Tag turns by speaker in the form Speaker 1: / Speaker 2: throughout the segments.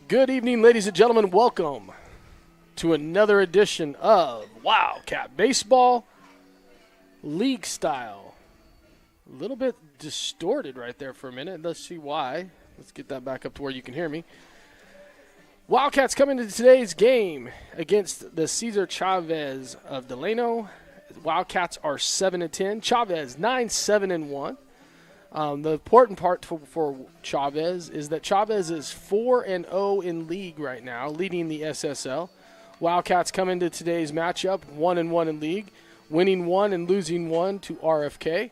Speaker 1: Good evening, ladies and gentlemen. Welcome to another edition of Wildcat Baseball League Style. A little bit distorted right there for a minute. Let's see why. Let's get that back up to where you can hear me. Wildcats coming to today's game against the Cesar Chavez of Delano. Wildcats are 7-10. Chavez 9-7-1. The important part for Chavez is that Chavez is 4-0 in league right now, leading the SSL. Wildcats come into today's matchup 1-1 in league, winning 1 and losing 1 to RFK.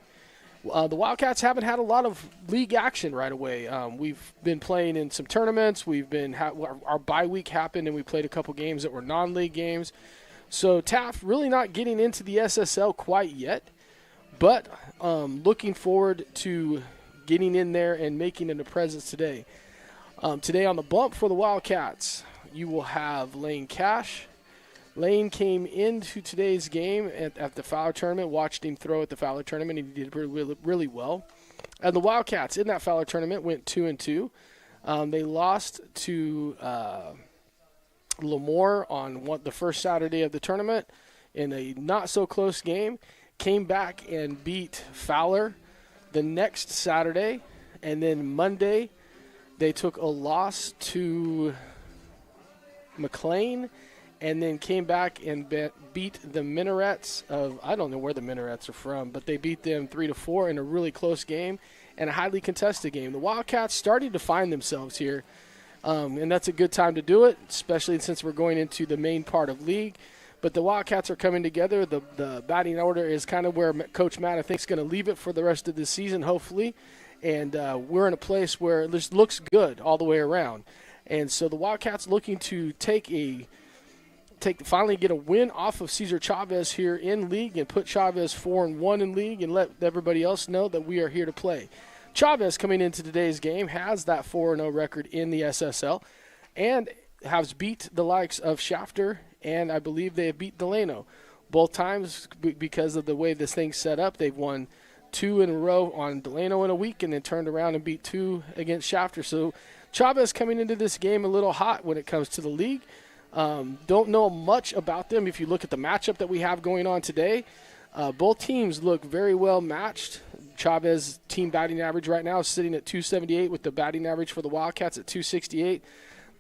Speaker 1: The Wildcats haven't had a lot of league action right away. We've been playing in some tournaments. Our bye week happened, and we played a couple games that were non-league games. So Taft really not getting into the SSL quite yet. But looking forward to getting in there and making it a presence today. Today on the bump for the Wildcats, you will have Lane Cash. Lane came into today's game at the Fowler tournament, watched him throw at the Fowler tournament, and he did really, really well. And the Wildcats in that Fowler tournament went 2-2. They lost to Lemoore on the first Saturday of the tournament in a not-so-close game. Came back and beat Fowler the next Saturday, and then Monday they took a loss to McLean, and then came back and beat the Minarets of, I don't know where the Minarets are from, but they beat them 3-4 in a really close game and a highly contested game. The Wildcats starting to find themselves here, and that's a good time to do it, especially since we're going into the main part of league. But the Wildcats are coming together. The batting order is kind of where Coach Matt, I think, is going to leave it for the rest of the season, hopefully. And we're in a place where it just looks good all the way around. And so the Wildcats looking to finally get a win off of Cesar Chavez here in league and put Chavez 4-1 in league and let everybody else know that we are here to play. Chavez coming into today's game has that 4-0 record in the SSL and has beat the likes of Shafter, and I believe they have beat Delano. Both times, because of the way this thing's set up, they've won 2 in a row on Delano in a week and then turned around and beat 2 against Shafter. So Chavez coming into this game a little hot when it comes to the league. Don't know much about them. If you look at the matchup that we have going on today, both teams look very well matched. Chavez team batting average right now is sitting at 278 with the batting average for the Wildcats at 268.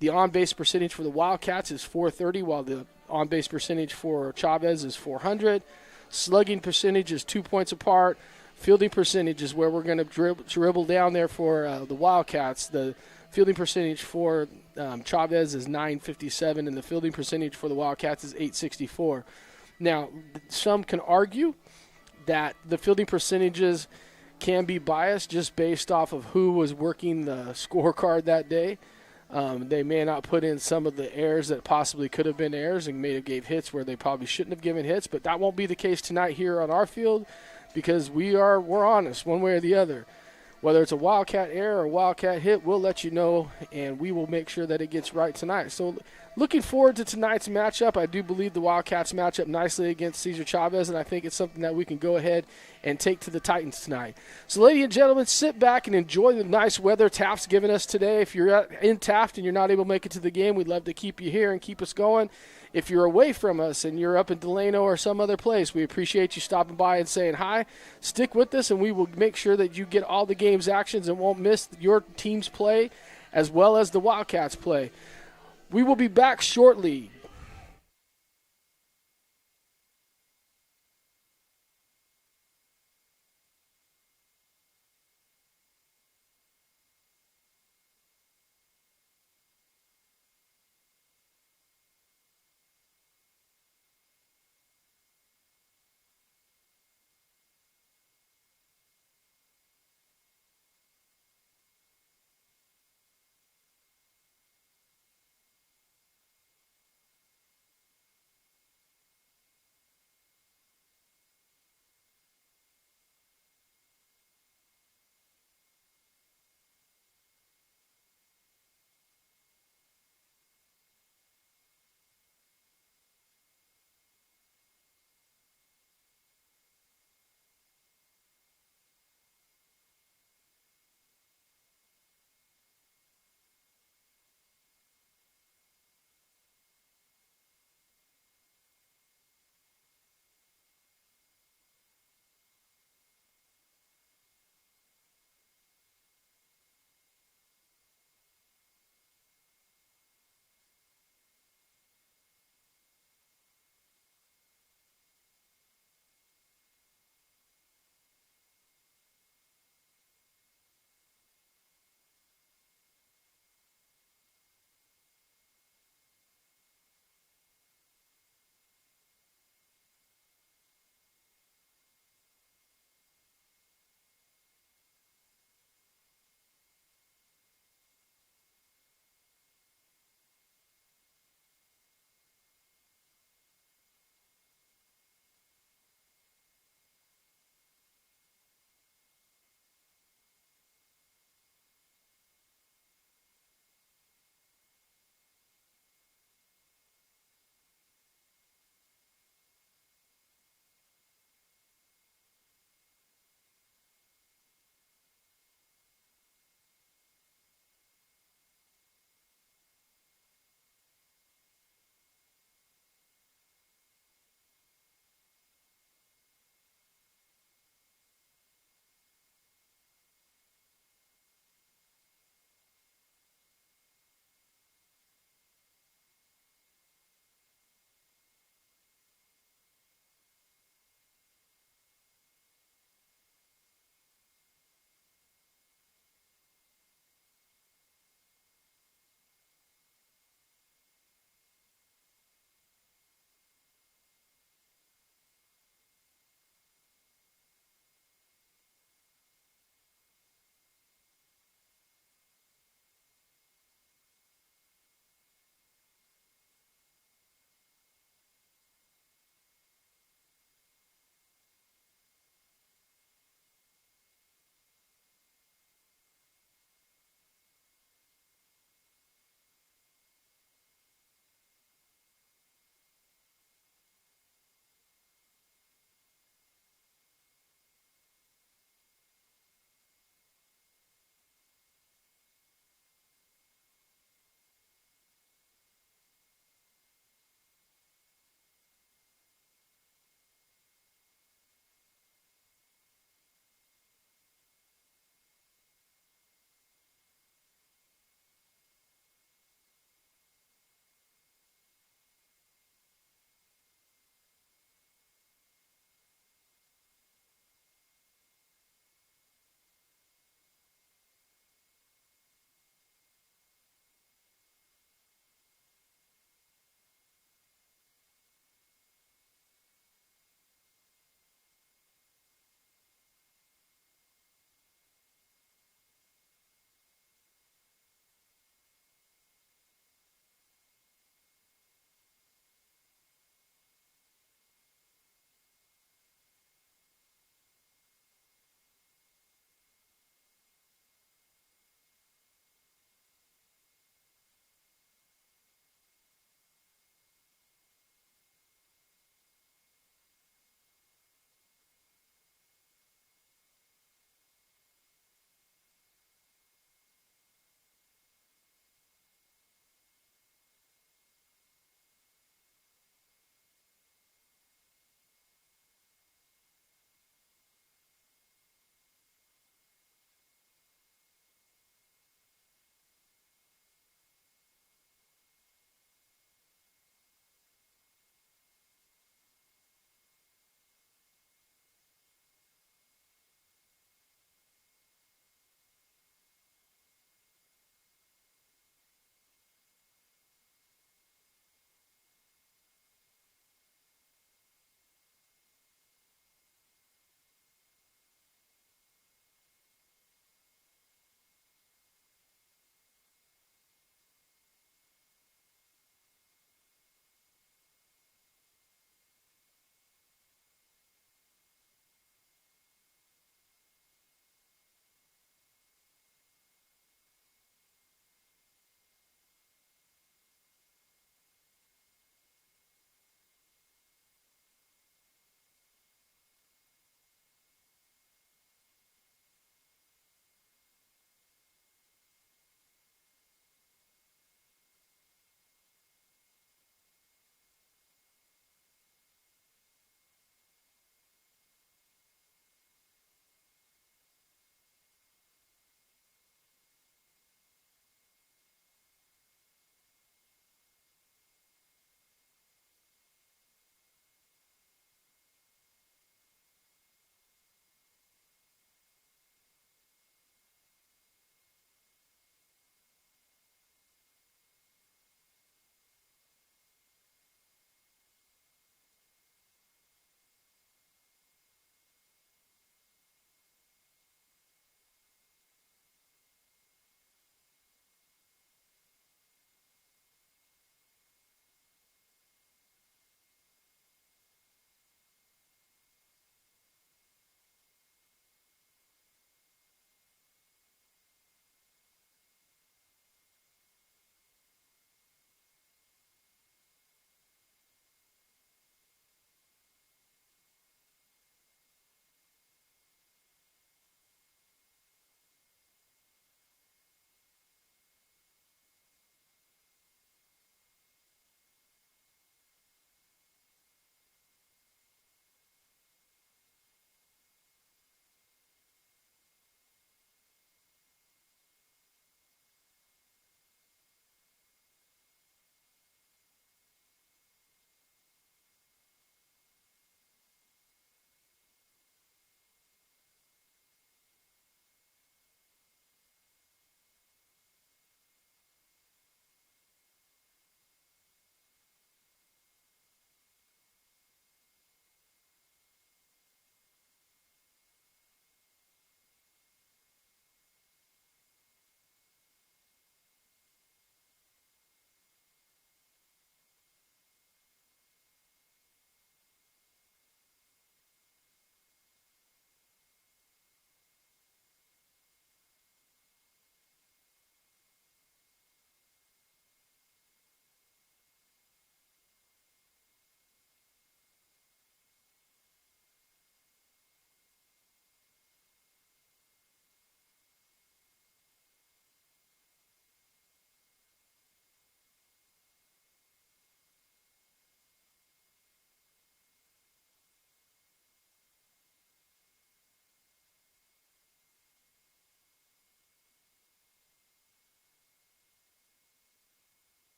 Speaker 1: The on-base percentage for the Wildcats is 430, while the on-base percentage for Chavez is 400. Slugging percentage is 2 points apart. Fielding percentage is where we're going to dribble down there for the Wildcats. The fielding percentage for Chavez is 957, and the fielding percentage for the Wildcats is 864. Now, some can argue that the fielding percentages can be biased just based off of who was working the scorecard that day. They may not put in some of the errors that possibly could have been errors and may have gave hits where they probably shouldn't have given hits, but that won't be the case tonight here on our field because we're honest one way or the other. Whether it's a Wildcat error or Wildcat hit, we'll let you know, and we will make sure that it gets right tonight. So looking forward to tonight's matchup. I do believe the Wildcats match up nicely against Cesar Chavez, and I think it's something that we can go ahead and take to the Titans tonight. So, ladies and gentlemen, sit back and enjoy the nice weather Taft's given us today. If you're in Taft and you're not able to make it to the game, we'd love to keep you here and keep us going. If you're away from us and you're up in Delano or some other place, we appreciate you stopping by and saying hi. Stick with us, and we will make sure that you get all the game's actions and won't miss your team's play as well as the Wildcats' play. We will be back shortly.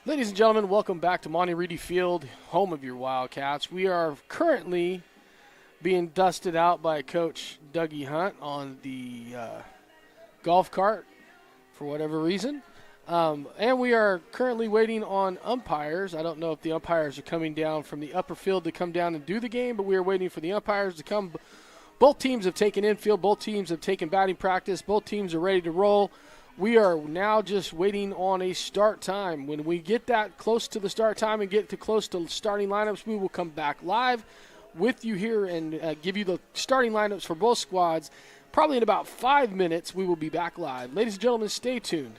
Speaker 1: Ladies and gentlemen, welcome back to Monty Reedy Field, home of your Wildcats. We are currently being dusted out by Coach Dougie Hunt on the golf cart for whatever reason. And we are currently waiting on umpires. I don't know if the umpires are coming down from the upper field to come down and do the game, but we are waiting for the umpires to come. Both teams have taken infield. Both teams have taken batting practice. Both teams are ready to roll. We are now just waiting on a start time. When we get that close to the start time and get to close to starting lineups, we will come back live with you here and give you the starting lineups for both squads. Probably in about 5 minutes, we will be back live. Ladies and gentlemen, stay tuned.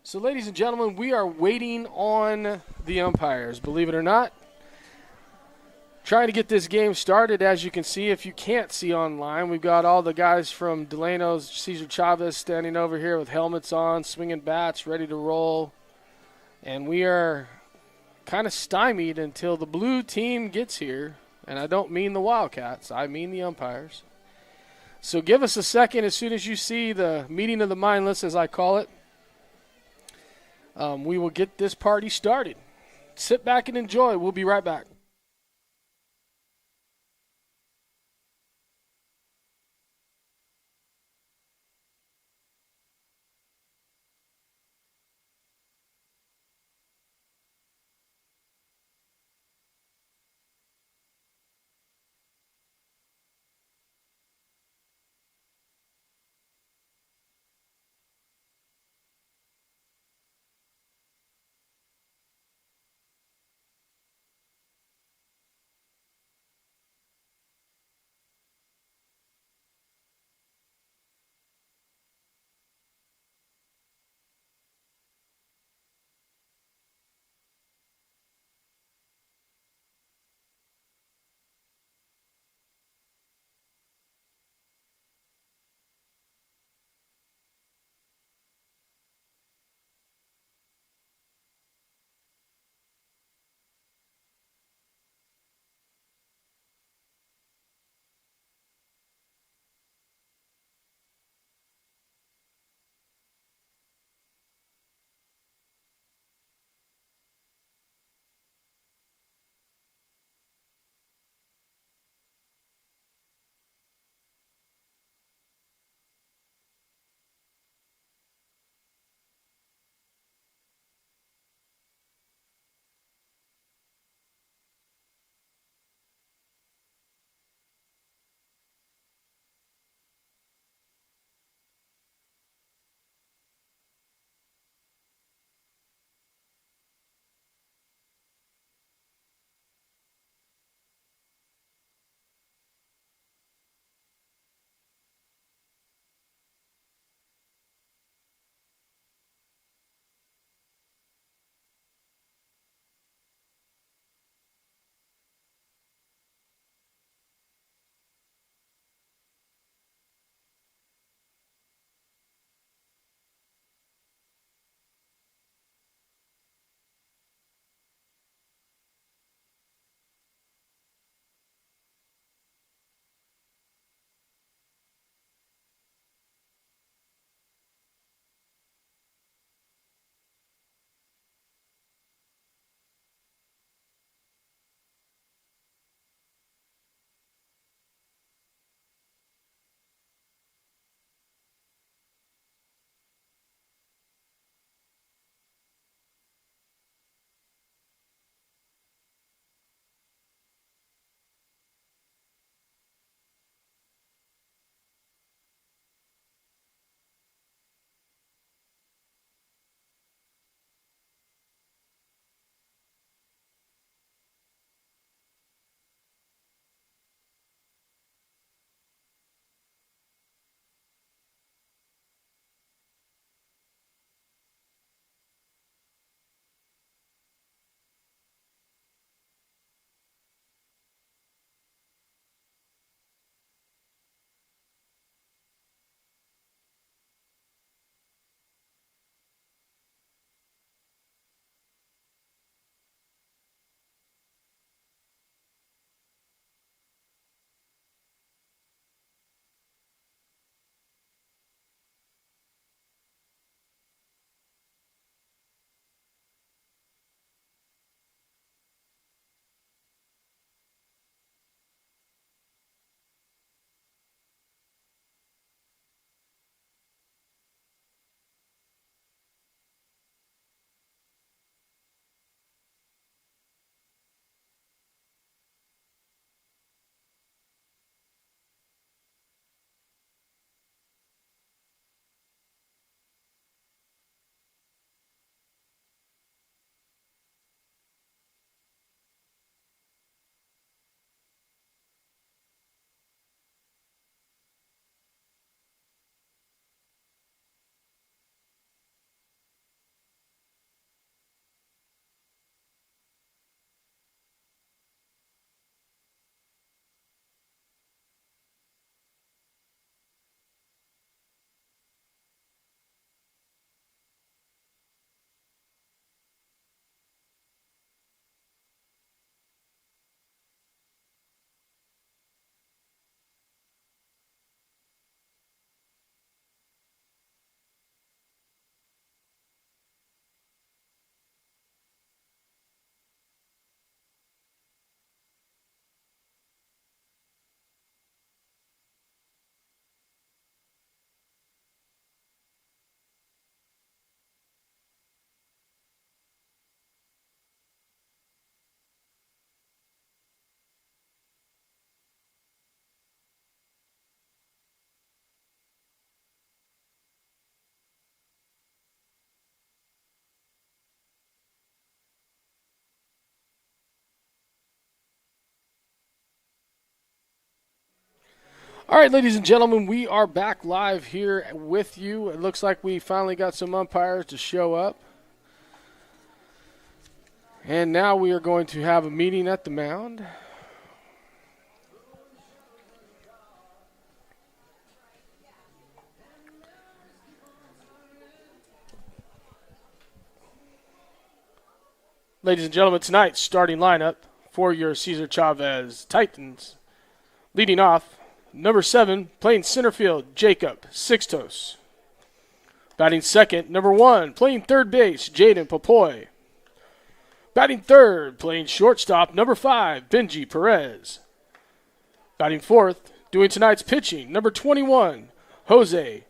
Speaker 1: So, ladies and gentlemen, we are waiting on the umpires, believe it or not. Trying to get this game started. As you can see, if you can't see online, we've got all the guys from Delano's, Cesar Chavez standing over here with helmets on, swinging bats, ready to roll. And we are kind of stymied until the blue team gets here. And I don't mean the Wildcats, I mean the umpires. So give us a second as soon as you see the meeting of the mindless, as I call it. We will get this party started. Sit back and enjoy. We'll be right back. All right, ladies and gentlemen, we are back live here with you. It looks like we finally got some umpires to show up. And now we are going to have a meeting at the mound. Ladies and gentlemen, tonight's starting lineup for your Cesar Chavez Titans. Leading off, number 7, playing center field, Jacob Sixtos. Batting second, number 1, playing third base, Jaden Popoy. Batting third, playing shortstop, number 5, Benji Perez. Batting fourth, doing tonight's pitching, number 21, Jose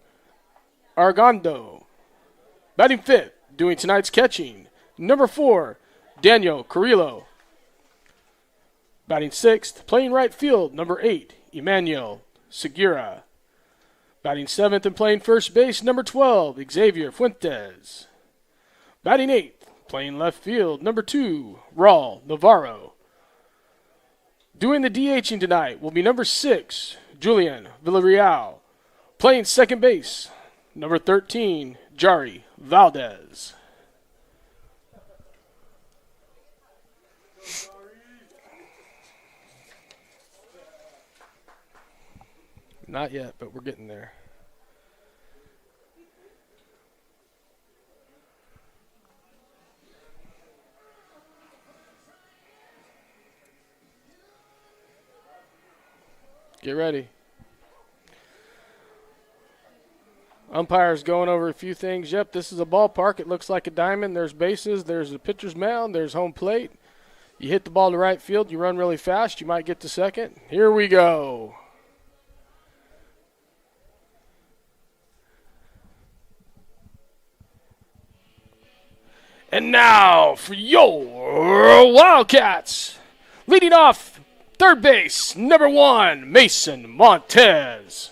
Speaker 1: Argando. Batting fifth, doing tonight's catching, number 4, Daniel Carrillo. Batting sixth, playing right field, number 8, Emmanuel Segura. Batting seventh and playing first base, number 12, Xavier Fuentes. Batting eighth, playing left field, number 2, Raul Navarro. Doing the DHing tonight will be number 6, Julian Villarreal. Playing second base, number 13, Jari Valdez. Not yet, but we're getting there. Get ready. Umpire's going over a few things. Yep, this is a ballpark. It looks like a diamond. There's bases. There's a pitcher's mound. There's home plate. You hit the ball to right field. You run really fast. You might get to second. Here we go. And now for your Wildcats. Leading off, third base, number 1, Mason Montez.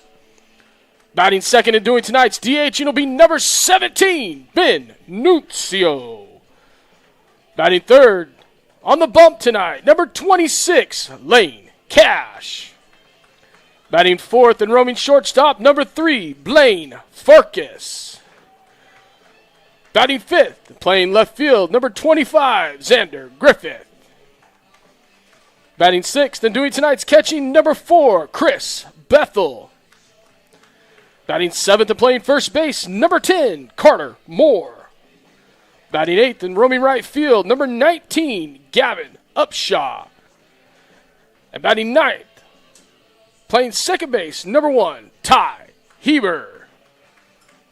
Speaker 1: Batting second and doing tonight's DH, will be number 17, Ben Nuncio. Batting third, on the bump tonight, number 26, Lane Cash. Batting fourth and roaming shortstop, number 3, Blaine Farkas. Batting fifth, playing left field, number 25, Xander Griffith. Batting sixth and doing tonight's catching, number 4, Chris Bethel. Batting seventh and playing first base, number 10, Carter Moore. Batting eighth and roaming right field, number 19, Gavin Upshaw. And batting ninth, playing second base, number 1, Ty Heber.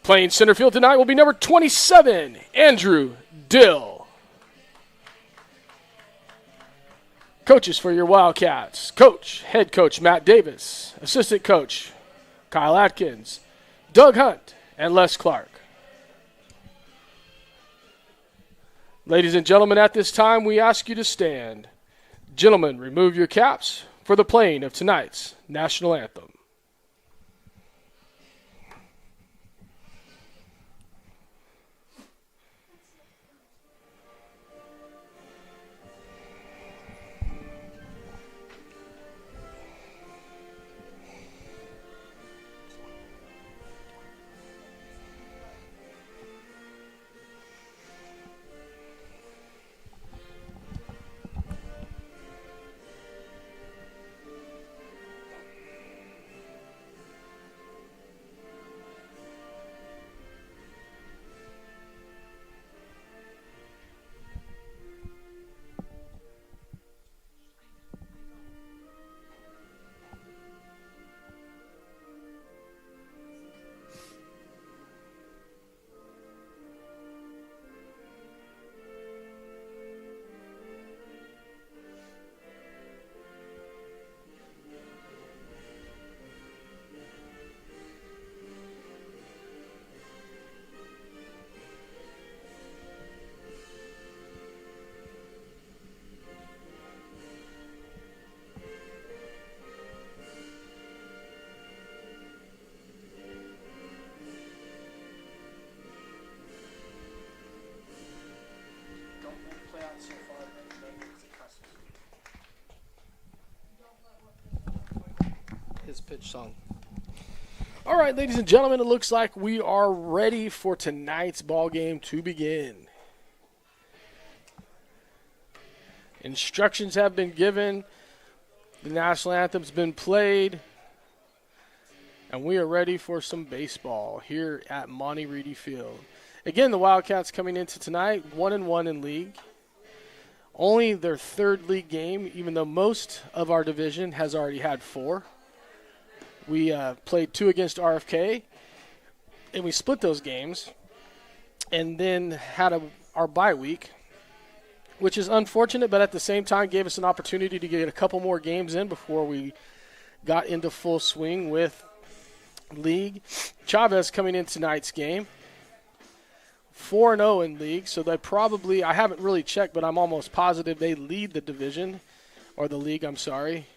Speaker 1: Playing center field tonight will be number 27, Andrew Dill. Coaches for your Wildcats. Coach, head coach Matt Davis. Assistant coach Kyle Atkins, Doug Hunt, and Les Clark. Ladies and gentlemen, at this time we ask you to stand. Gentlemen, remove your caps for the playing of tonight's national anthem.
Speaker 2: pitch song.
Speaker 1: All right, ladies and gentlemen, it looks like we are ready for tonight's ball game to begin. Instructions have been given. The national anthem's been played. And we are ready for some baseball here at Monty Reedy Field. Again, the Wildcats coming into tonight, 1-1 in league. Only their third league game, even though most of our division has already had 4. We played 2 against RFK, and we split those games, and then had our bye week, which is unfortunate, but at the same time gave us an opportunity to get a couple more games in before we got into full swing with league. Chavez coming in tonight's game, 4-0 in league, so they probably, I haven't really checked, but I'm almost positive they lead the division, or the league, I'm sorry,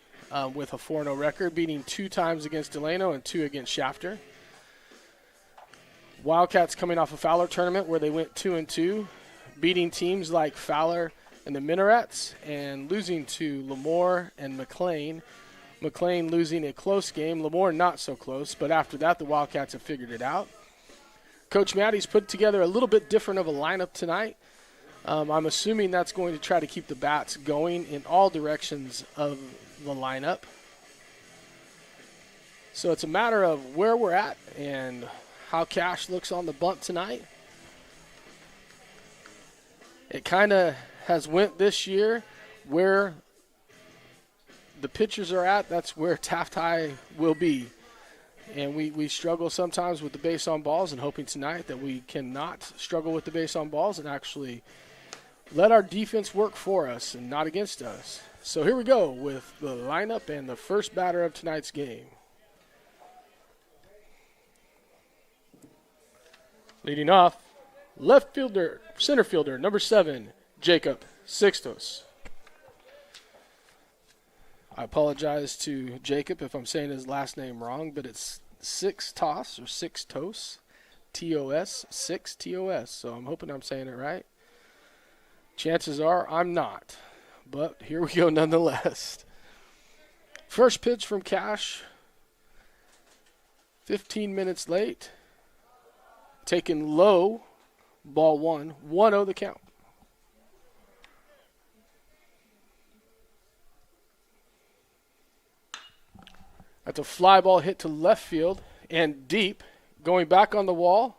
Speaker 1: with a 4-0 record, beating 2 times against Delano and 2 against Shafter. Wildcats coming off a Fowler tournament where they went 2-2, beating teams like Fowler and the Minarets and losing to Lemoore and McLean. McLean losing a close game, Lemoore not so close, but after that the Wildcats have figured it out. Coach Matty's put together a little bit different of a lineup tonight. I'm assuming that's going to try to keep the bats going in all directions of the lineup. So it's a matter of where we're at and how Cash looks on the bunt tonight. It kind of has went this year where the pitchers are at, that's where Taft High will be. And we struggle sometimes with the base on balls, and hoping tonight that we cannot struggle with the base on balls and actually let our defense work for us and not against us. So here we go with the lineup and the first batter of tonight's game. Leading off, center fielder, number 7, Jacob Sixtos. I apologize to Jacob if I'm saying his last name wrong, but it's Sixtos or Sixtos, T-O-S, 6 T-O-S. So I'm hoping I'm saying it right. Chances are I'm not, but here we go nonetheless. First pitch from Cash, 15 minutes late. Taken low, ball 1, 1-0 the count. That's a fly ball hit to left field and deep, going back on the wall,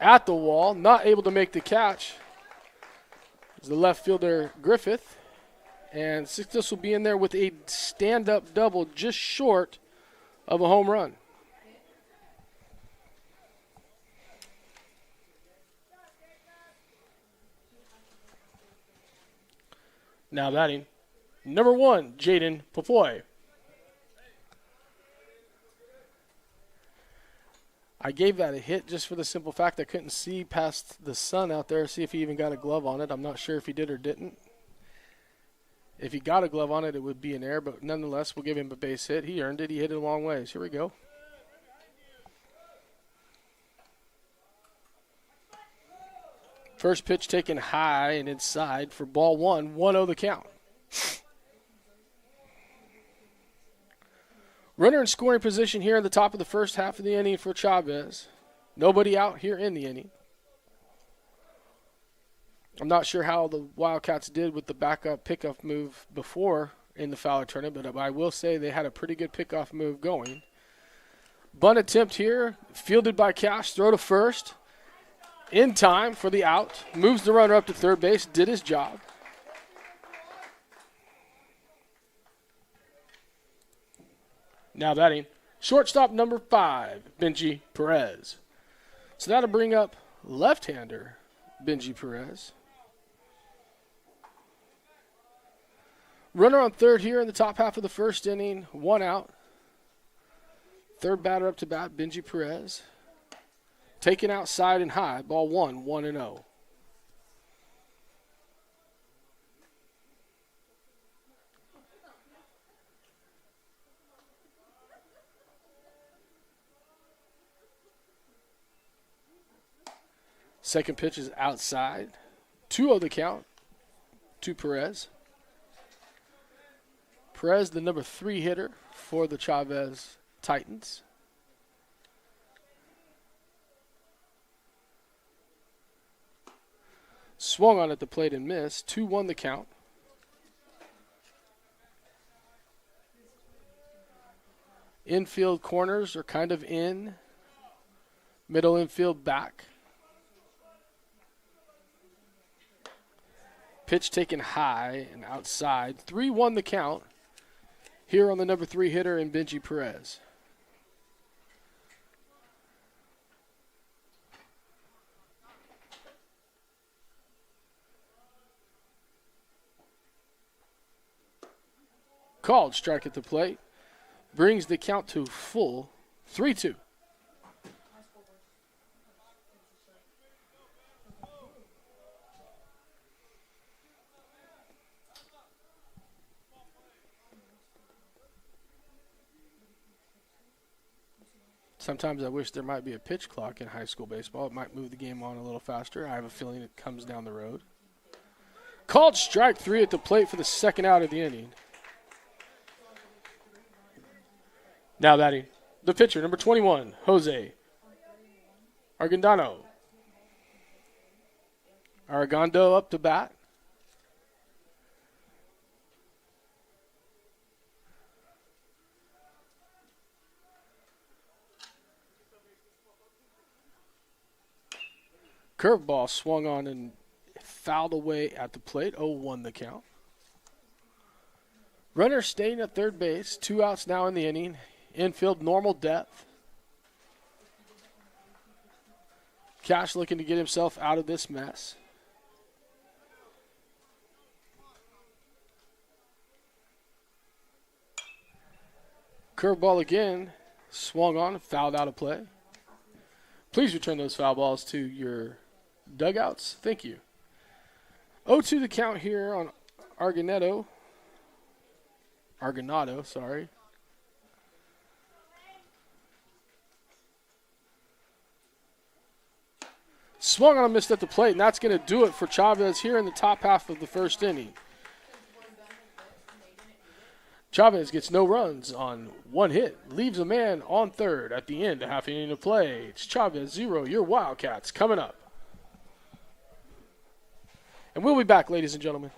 Speaker 1: at the wall, not able to make the catch. It's the left fielder Griffith, and Sixtus will be in there with a stand-up double just short of a home run. Now batting, number 1, Jaden Popoy. I gave that a hit just for the simple fact I couldn't see past the sun out there, see if he even got a glove on it. I'm not sure if he did or didn't. If he got a glove on it, it would be an error, but nonetheless, we'll give him a base hit. He earned it. He hit it a long ways. Here we go. First pitch taken high and inside for ball 1, 1-0 the count. Runner in scoring position here in the top of the first half of the inning for Chavez. Nobody out here in the inning. I'm not sure how the Wildcats did with the backup pickoff move before in the Fowler tournament, but I will say they had a pretty good pickoff move going. Bunt attempt here, fielded by Cash, throw to first. In time for the out. Moves the runner up to third base, did his job. Now batting, shortstop number 5, Benji Perez. So that'll bring up left-hander Benji Perez. Runner on third here in the top half of the first inning, 1 out. Third batter up to bat, Benji Perez. Taken outside and high, ball 1, 1-0. Second pitch is outside. 2-0 the count to Perez. Perez, the number 3 hitter for the Chavez Titans. Swung on at the plate and missed. 2-1 the count. Infield corners are kind of in. Middle infield back. Pitch taken high and outside. 3-1 the count here on the number 3 hitter in Benji Perez. Called strike at the plate. Brings the count to full 3-2. Sometimes I wish there might be a pitch clock in high school baseball. It might move the game on a little faster. I have a feeling it comes down the road. Called strike 3 at the plate for the second out of the inning. Now batting, the pitcher, number 21, Jose Argondano. Arredondo up to bat. Curveball swung on and fouled away at the plate. 0-1 the count. Runner staying at third base. 2 outs now in the inning. Infield normal depth. Cash looking to get himself out of this mess. Curveball again. Swung on, fouled out of play. Please return those foul balls to your dugouts. Thank you. 0-2 the count here on Argonado, sorry. Swung on a missed at the plate, and that's going to do it for Chavez here in the top half of the first inning. Chavez gets no runs on 1 hit, leaves a man on third at the end of half inning of play. It's Chavez 0, your Wildcats coming up. And we'll be back, ladies and gentlemen.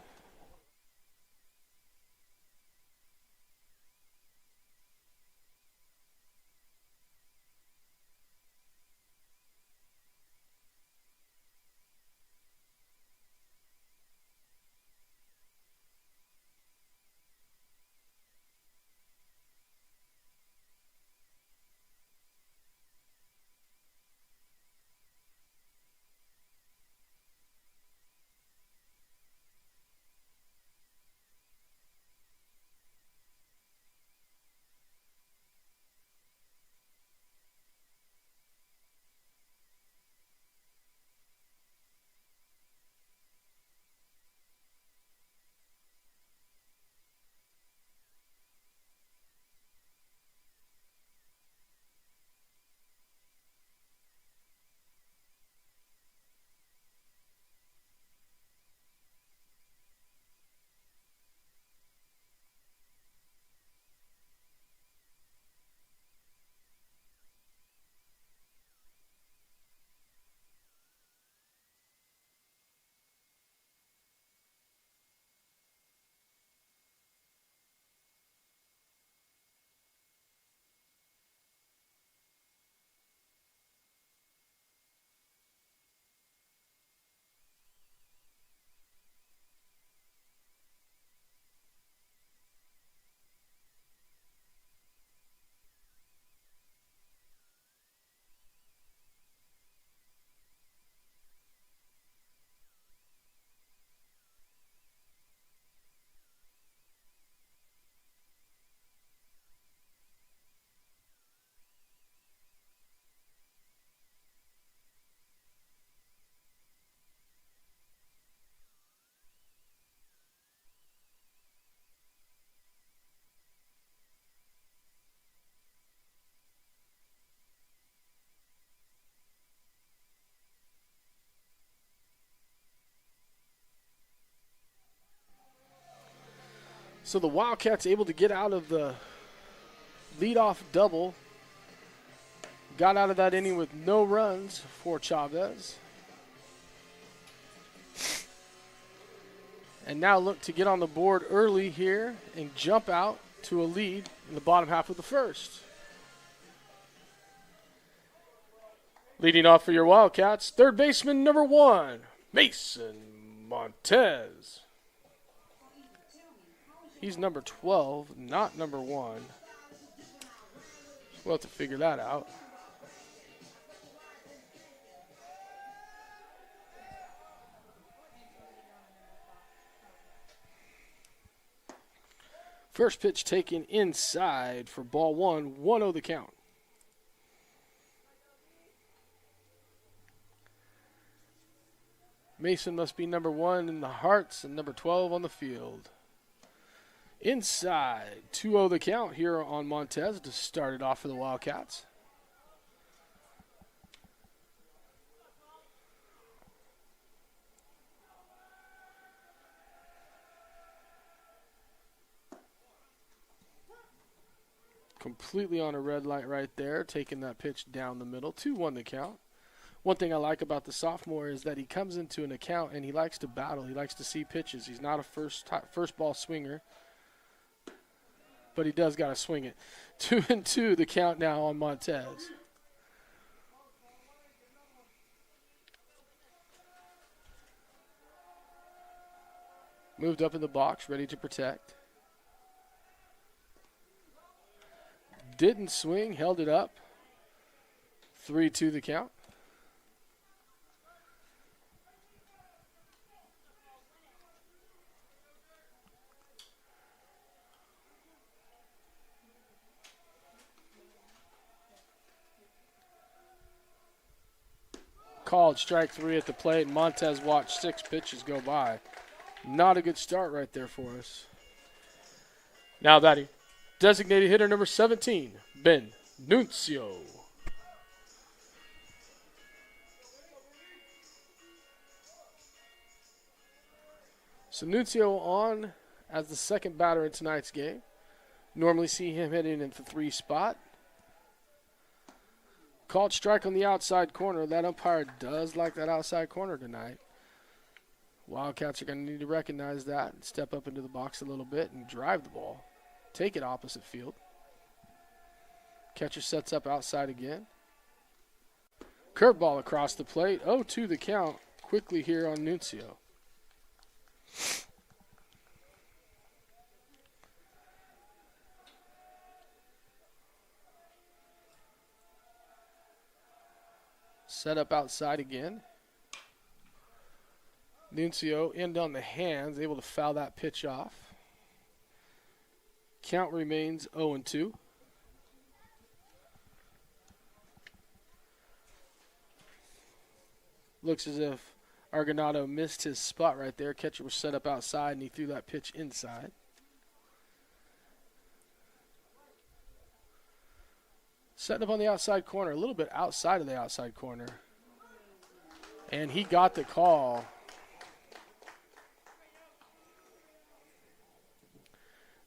Speaker 1: So the Wildcats able to get out of the leadoff double. Got out of that inning with no runs for Chavez. And now look to get on the board early here and jump out to a lead in the bottom half of the first. Leading off for your Wildcats, third baseman number 1, Mason Montez. He's number 12, not number 1. We'll have to figure that out. First pitch taken inside for ball 1, 1-0 the count. Mason must be number 1 in the hearts and number 12 on the field. Inside, 2-0 the count here on Montez to start it off for the Wildcats. Completely on a red light right there, taking that pitch down the middle. 2-1 the count. One thing I like about the sophomore is that he comes into an account and he likes to battle. He likes to see pitches. He's not a first ball swinger, but he does got to swing it. 2-2 the count now on Montez. Moved up in the box, ready to protect. Didn't swing, held it up. 3-2 the count. Called strike 3 at the plate. Montez watched 6 pitches go by. Not a good start right there for us. Now batting, designated hitter number 17, Ben Nuncio. So Nuncio on as the second batter in tonight's game. Normally see him hitting in the 3 spot. Called strike on the outside corner. That umpire does like that outside corner tonight. Wildcats are going to need to recognize that and step up into the box a little bit and drive the ball. Take it opposite field. Catcher sets up outside again. Curveball across the plate. 0-2 the count quickly here on Nuncio. Set up outside again. Nuncio end on the hands, able to foul that pitch off. Count remains 0-2. Looks as if Argonato missed his spot right there. Catcher was set up outside, and he threw that pitch inside. Setting up on the outside corner, a little bit outside of the outside corner. And he got the call.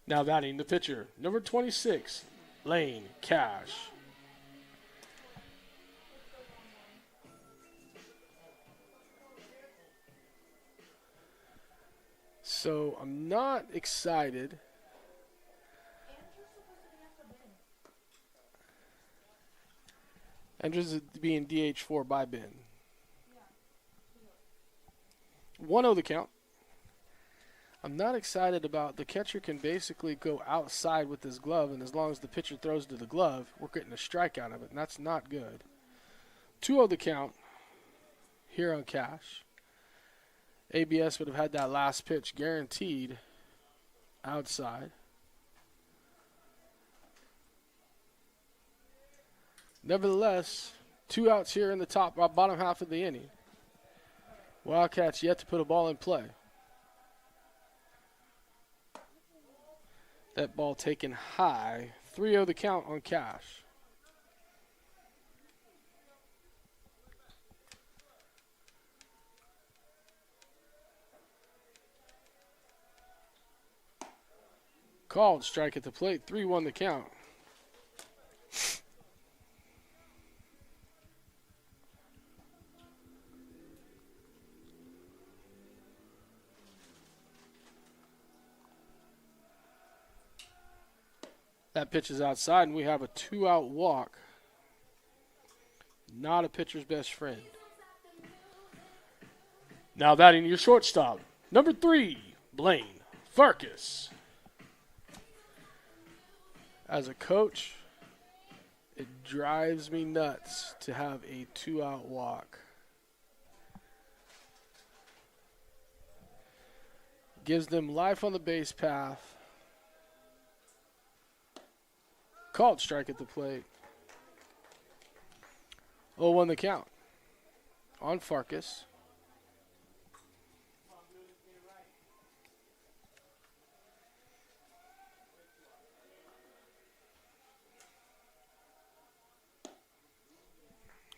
Speaker 1: Now batting the pitcher, number 26, Lane Cash. So I'm not excited. Andrews is being DH4 by Ben. 1-0 the count. I'm not excited about the catcher can basically go outside with his glove, and as long as the pitcher throws to the glove, we're getting a strike out of it, and that's not good. 2-0 the count here on Cash. ABS would have had that last pitch guaranteed outside. Nevertheless, 2 outs here in the bottom half of the inning. Wildcats yet to put a ball in play. That ball taken high. 3-0 the count on Cash. Called. Strike at the plate. 3-1 the count. That pitch is outside, and we have a 2-out walk. Not a pitcher's best friend. Now batting your shortstop, number 3, Blaine Farkas. As a coach, it drives me nuts to have a 2-out walk. Gives them life on the base path. Called. Strike at the plate. 0-1 the count on Farkas.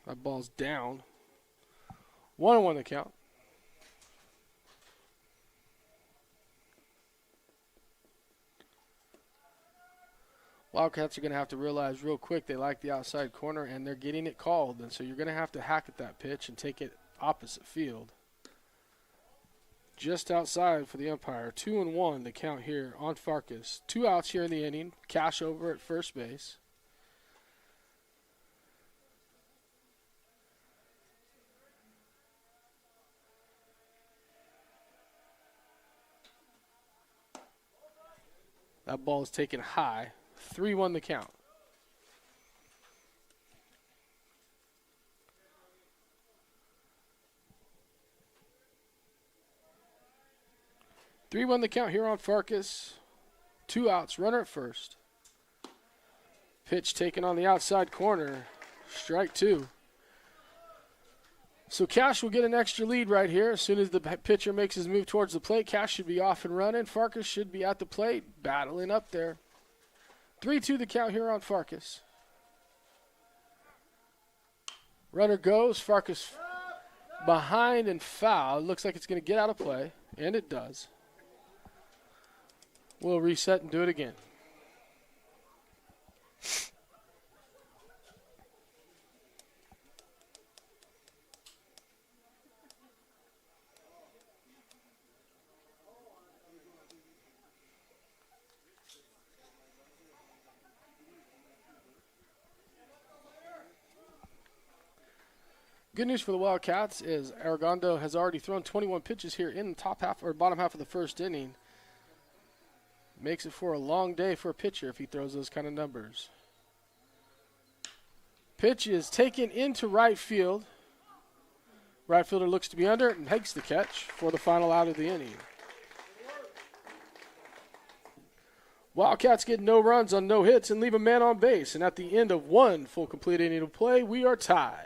Speaker 1: That ball's down. 1-1 the count. Wildcats are going to have to realize real quick they like the outside corner, and they're getting it called. And so you're going to have to hack at that pitch and take it opposite field. Just outside for the umpire. 2-1 the count here on Farkas. 2 outs here in the inning. Cash over at first base. That ball is taken high. 3-1 the count. The count here on Farkas. 2 outs. Runner at first. Pitch taken on the outside corner. Strike 2. So Cash will get an extra lead right here. As soon as the pitcher makes his move towards the plate, Cash should be off and running. Farkas should be at the plate, battling up there. 3-2 the count here on Farkas. Runner goes. Farkas behind and foul. Looks like it's going to get out of play, and it does. We'll reset and do it again. Good news for the Wildcats is Arredondo has already thrown 21 pitches here in the top half or bottom half of the first inning. Makes it for a long day for a pitcher if he throws those kind of numbers. Pitch is taken into right field. Right fielder looks to be under it and makes the catch for the final out of the inning. Wildcats get no runs on no hits and leave a man on base. And at the end of 1 full complete inning of play, we are tied.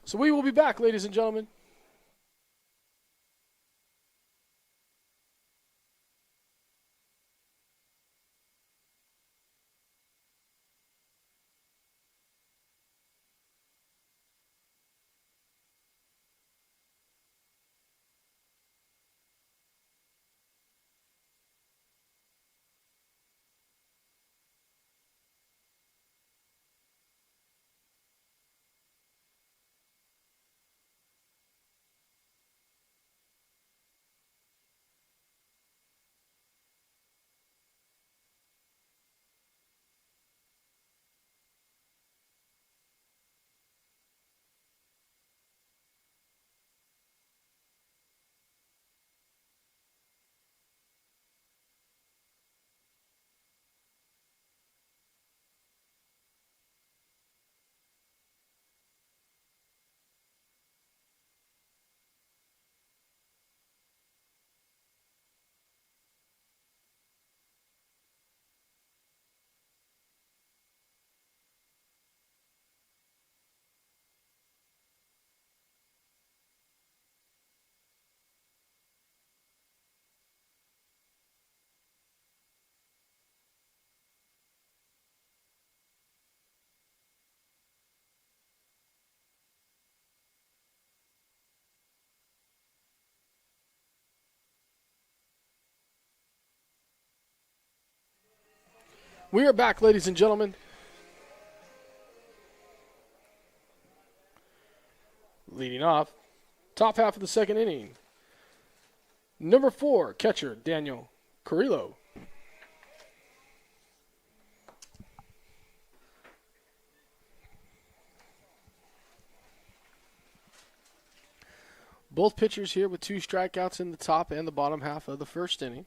Speaker 1: So we will be back, ladies and gentlemen. We are back, ladies and gentlemen. Leading off, top half of the second inning. Number 4, catcher Daniel Carrillo. Both pitchers here with 2 strikeouts in the top and the bottom half of the first inning.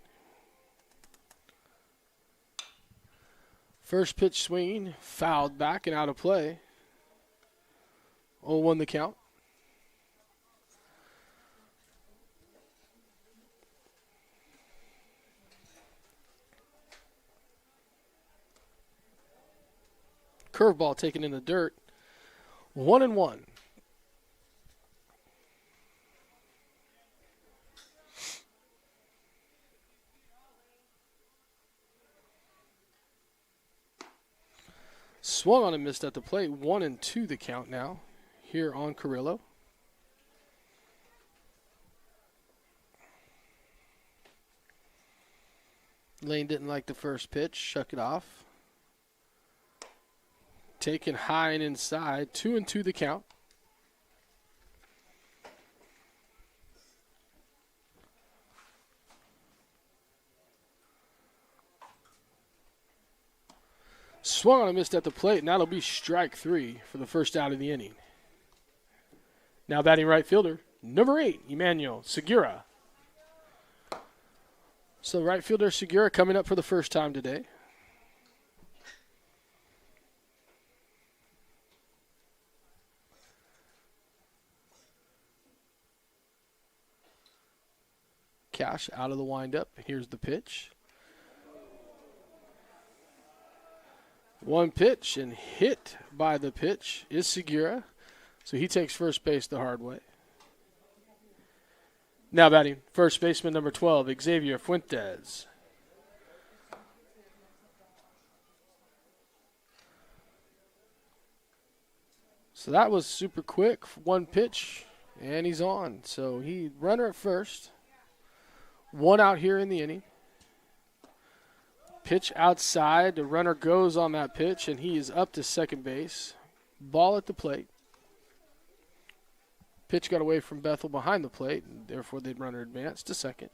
Speaker 1: First pitch swinging, fouled back and out of play. 0-1 the count. Curveball taken in the dirt. 1-1. Swung on and missed at the plate. 1-2 the count now here on Carrillo. Lane didn't like the first pitch. Shuck it off. Taken high and inside. 2-2 the count. Swung on and missed at the plate, and that'll be strike 3 for the first out of the inning. Now batting right fielder, number 8, Emmanuel Segura. So right fielder Segura coming up for the first time today. Cash out of the windup. Here's the pitch. One pitch and hit by the pitch is Segura. So he takes first base the hard way. Now batting first baseman number 12, Xavier Fuentes. So that was super quick. One pitch and he's on. So he runner at first. 1 out here in the inning. Pitch outside. The runner goes on that pitch, and he is up to second base. Ball at the plate. Pitch got away from Bethel behind the plate, and therefore the runner advanced to second.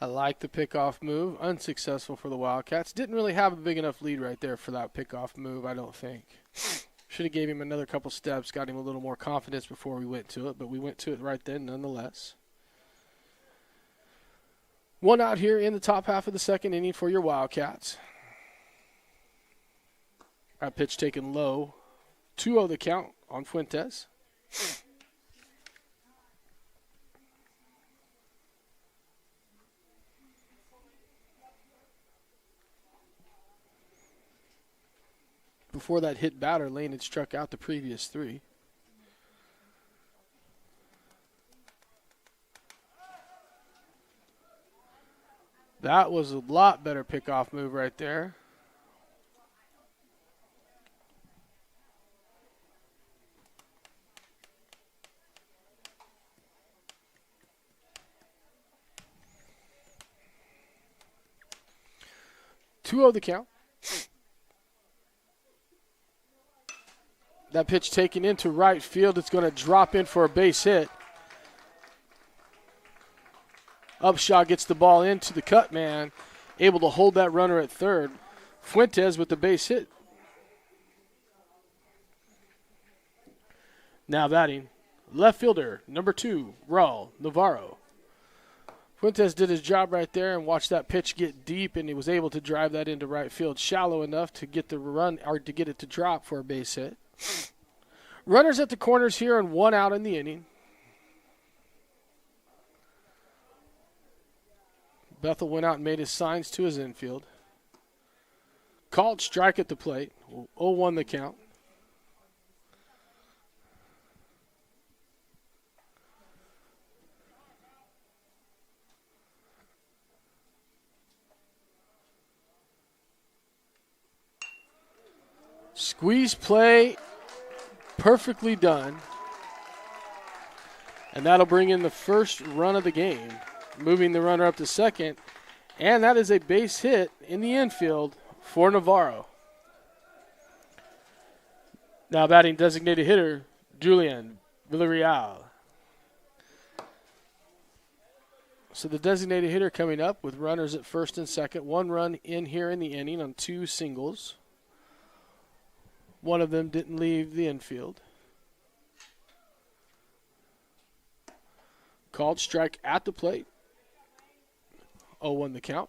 Speaker 1: I like the pickoff move. Unsuccessful for the Wildcats. Didn't really have a big enough lead right there for that pickoff move, I don't think. Should have gave him another couple steps, got him a little more confidence before we went to it, but we went to it right then nonetheless. 1 out here in the top half of the second inning for your Wildcats. That pitch taken low. 2-0 the count on Fuentes. Before that hit batter, Lane had struck out the previous 3. That was a lot better pickoff move right there. Two oh the count. That pitch taken into right field. It's going to drop in for a base hit. Upshaw gets the ball into the cut man, able to hold that runner at third. Fuentes with the base hit. Now batting, left fielder, number 2, Raul Navarro. Fuentes did his job right there and watched that pitch get deep, and he was able to drive that into right field shallow enough to get the run or to get it to drop for a base hit. Runners at the corners here and 1 out in the inning. Bethel went out and made his signs to his infield. Called strike at the plate. 0-1 the count. Squeeze play, perfectly done. And that'll bring in the first run of the game, moving the runner up to second. And that is a base hit in the infield for Navarro. Now batting designated hitter, Julian Villarreal. So the designated hitter coming up with runners at first and second. 1 run in here in the inning on 2 singles. One of them didn't leave the infield. Called strike at the plate. 0-1 the count.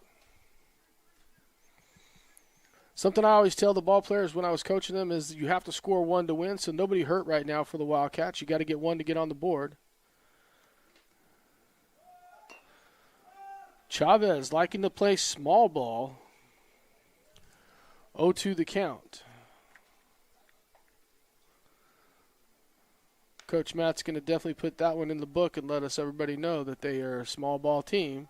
Speaker 1: Something I always tell the ball players when I was coaching them is you have to score 1 to win, so nobody hurt right now for the Wildcats. You got to get 1 to get on the board. Chavez liking to play small ball. 0-2 the count. Coach Matt's going to definitely put that one in the book and let us everybody know that they are a small ball team.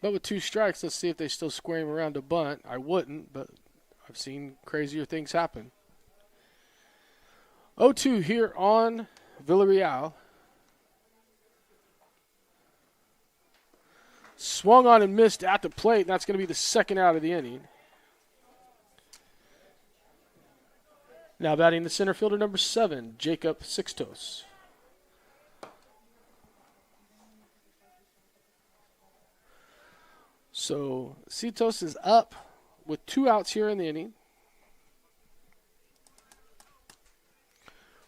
Speaker 1: But with 2 strikes, let's see if they still square him around a bunt. I wouldn't, but I've seen crazier things happen. 0-2 here on Villarreal. Swung on and missed at the plate. That's going to be the second out of the inning. Now batting the center fielder, number 7, Jacob Sixtos. So Sixtos is up with 2 outs here in the inning.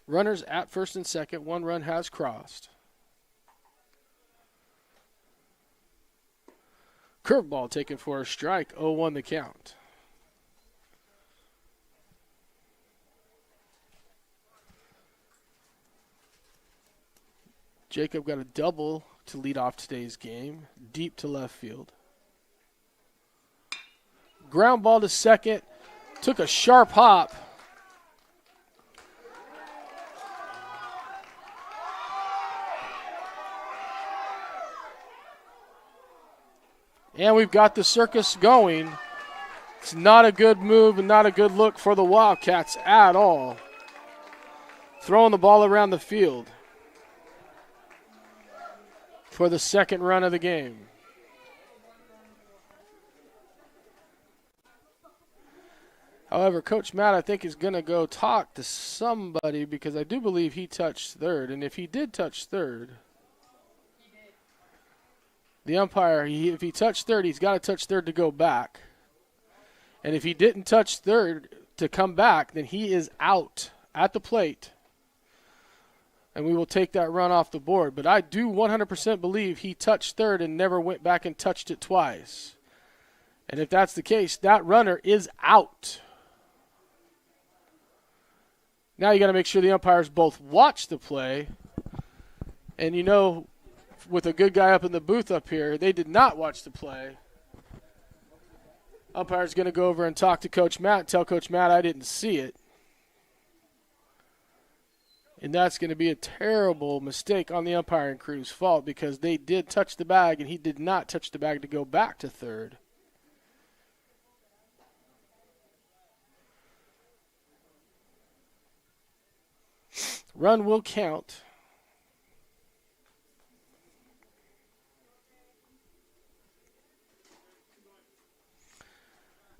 Speaker 1: Runners at first and second. 1 run has crossed. Curveball taken for a strike. 0-1 the count. Jacob got a double to lead off today's game, deep to left field. Ground ball to second, took a sharp hop. And we've got the circus going. It's not a good move and not a good look for the Wildcats at all. Throwing the ball around the field for the second run of the game. However, Coach Matt, I think, is going to go talk to somebody because I do believe he touched third. And if he did touch third, the umpire, if he touched third, he's got to touch third to go back. And if he didn't touch third to come back, then he is out at the plate. And we will take that run off the board. But I do 100% believe he touched third and never went back and touched it twice. And if that's the case, that runner is out. Now you got to make sure the umpires both watch the play. And you know, with a good guy up in the booth up here, they did not watch the play. Umpire's going to go over and talk to Coach Matt, tell Coach Matt I didn't see it. And that's going to be a terrible mistake on the umpiring crew's fault because they did touch the bag and he did not touch the bag to go back to third. Run will count.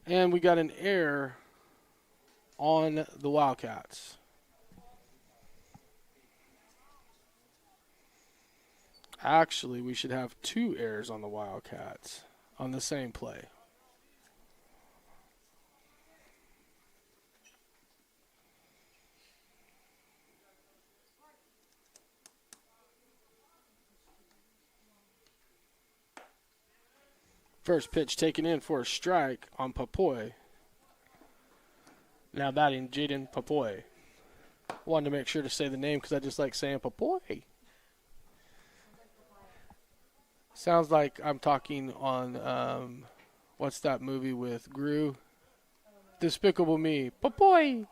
Speaker 1: And we got an error on the Wildcats. Actually, we should have 2 errors on the Wildcats on the same play. First pitch taken in for a strike on Papoy. Now batting Jaden Papoy. Wanted to make sure to say the name because I just like saying Papoy. Sounds like I'm talking on, what's that movie with Gru? Despicable Me. Papoy.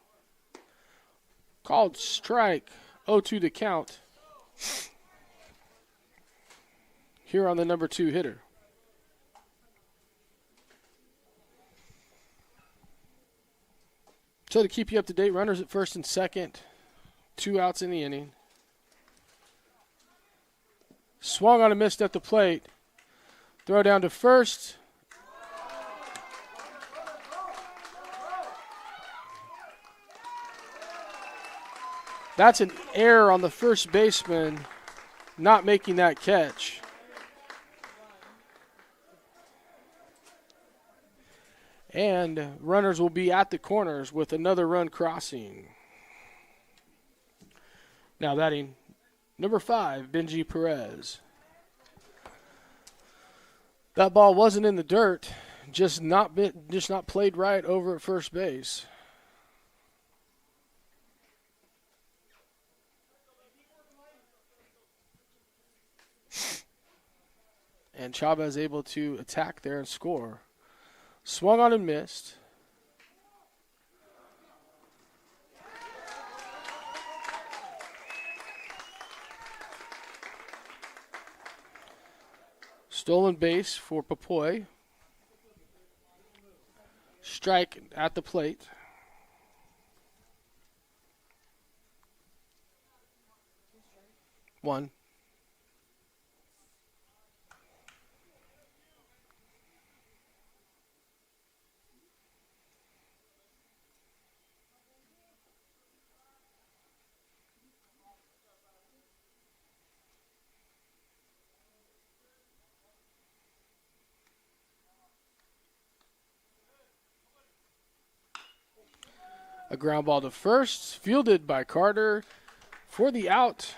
Speaker 1: Called strike. 0-2 to count. Here on the number 2 hitter. So to keep you up to date, runners at first and second, 2 outs in the inning. Swung on a missed at the plate. Throw down to first. That's an error on the first baseman not making that catch. And runners will be at the corners with another run crossing. Now batting number 5, Benji Perez. That ball wasn't in the dirt, just not played right over at first base. And Chavez able to attack there and score. Swung on and missed. Stolen base for Papoy. Strike at the plate. One. A ground ball to first, fielded by Carter for the out.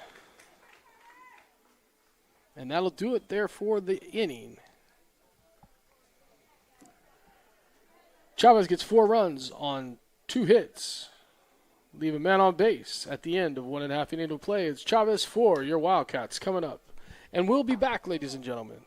Speaker 1: And that'll do it there for the inning. Chavez gets 4 runs on 2 hits. Leave a man on base at the end of 1.5 innings of play. It's Chavez 4, your Wildcats coming up. And we'll be back, ladies and gentlemen.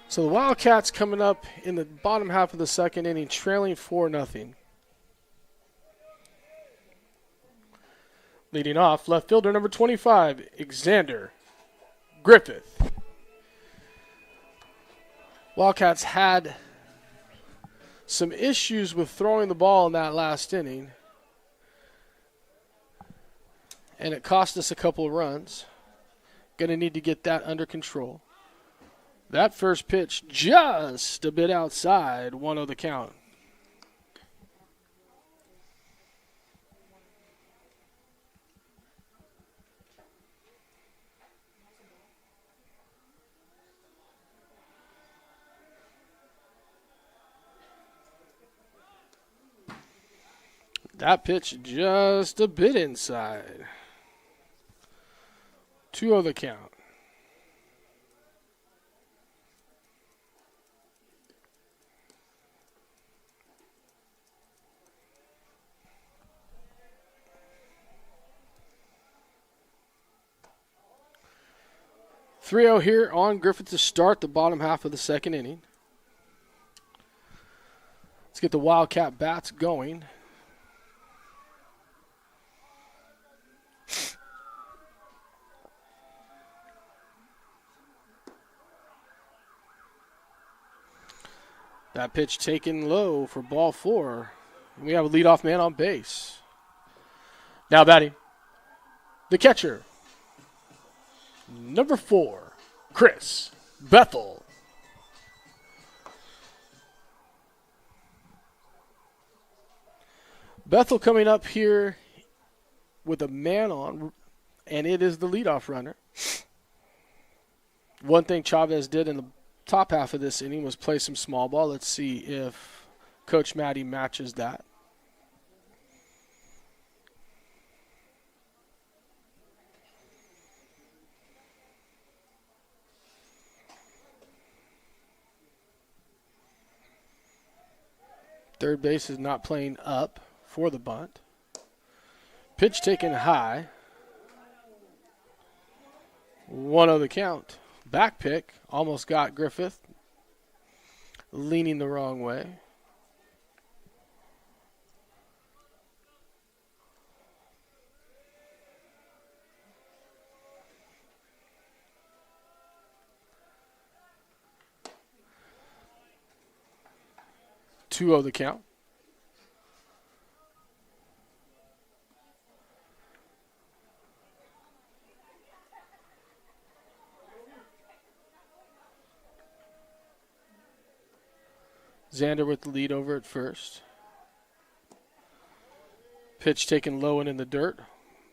Speaker 1: So the Wildcats coming up in the bottom half of the second inning, trailing 4-0. Leading off, left fielder number 25, Xander Griffith. Wildcats had some issues with throwing the ball in that last inning, and it cost us a couple of runs. Going to need to get that under control. That first pitch just a bit outside, 1-0 the count. That pitch just a bit inside. 2-0 the count. Three-0 here on Griffith to start the bottom half of the second inning. Let's get the Wildcat bats going. That pitch taken low for ball 4. We have a leadoff man on base. Now batting, the catcher, number 4, Chris Bethel. Bethel coming up here with a man on, and it is the leadoff runner. One thing Chavez did in the top half of this inning was play some small ball. Let's see if Coach Matty matches that. Third base is not playing up for the bunt. Pitch taken high. 1-0 the count. Back pick. Almost got Griffith. Leaning the wrong way. Two the count. Xander with the lead over at first. Pitch taken low and in the dirt.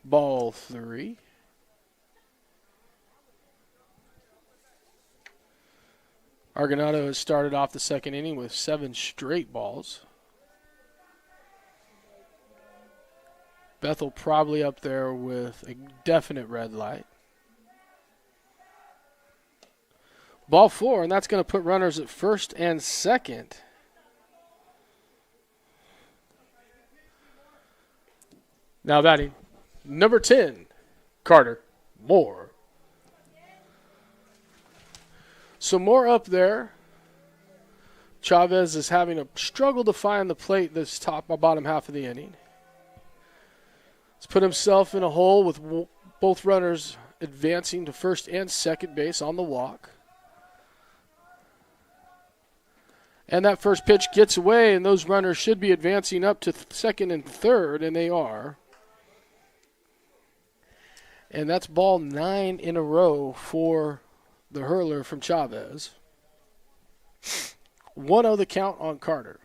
Speaker 1: Ball 3. Argonato has started off the second inning with 7 straight balls. Bethel probably up there with a definite red light. Ball 4, and that's going to put runners at first and second. Now batting, number 10, Carter Moore. So Moore up there. Chavez is having a struggle to find the plate this top or bottom half of the inning. He's put himself in a hole with both runners advancing to first and second base on the walk. And that first pitch gets away, and those runners should be advancing up to second and third, and they are. And that's ball 9 in a row for the hurler from Chavez. 1-0 the count on Carter.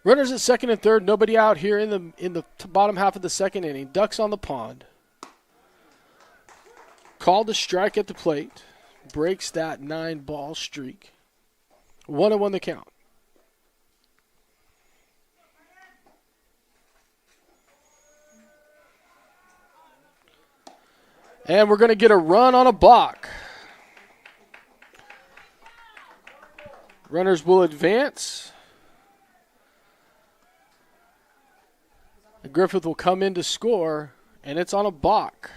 Speaker 1: Runners at second and third, nobody out here in the bottom half of the second inning. Ducks on the pond. Called a strike at the plate. Breaks that 9-ball streak. 1-1 the count. And we're going to get a run on a balk. Runners will advance. Griffith will come in to score, and it's on a balk.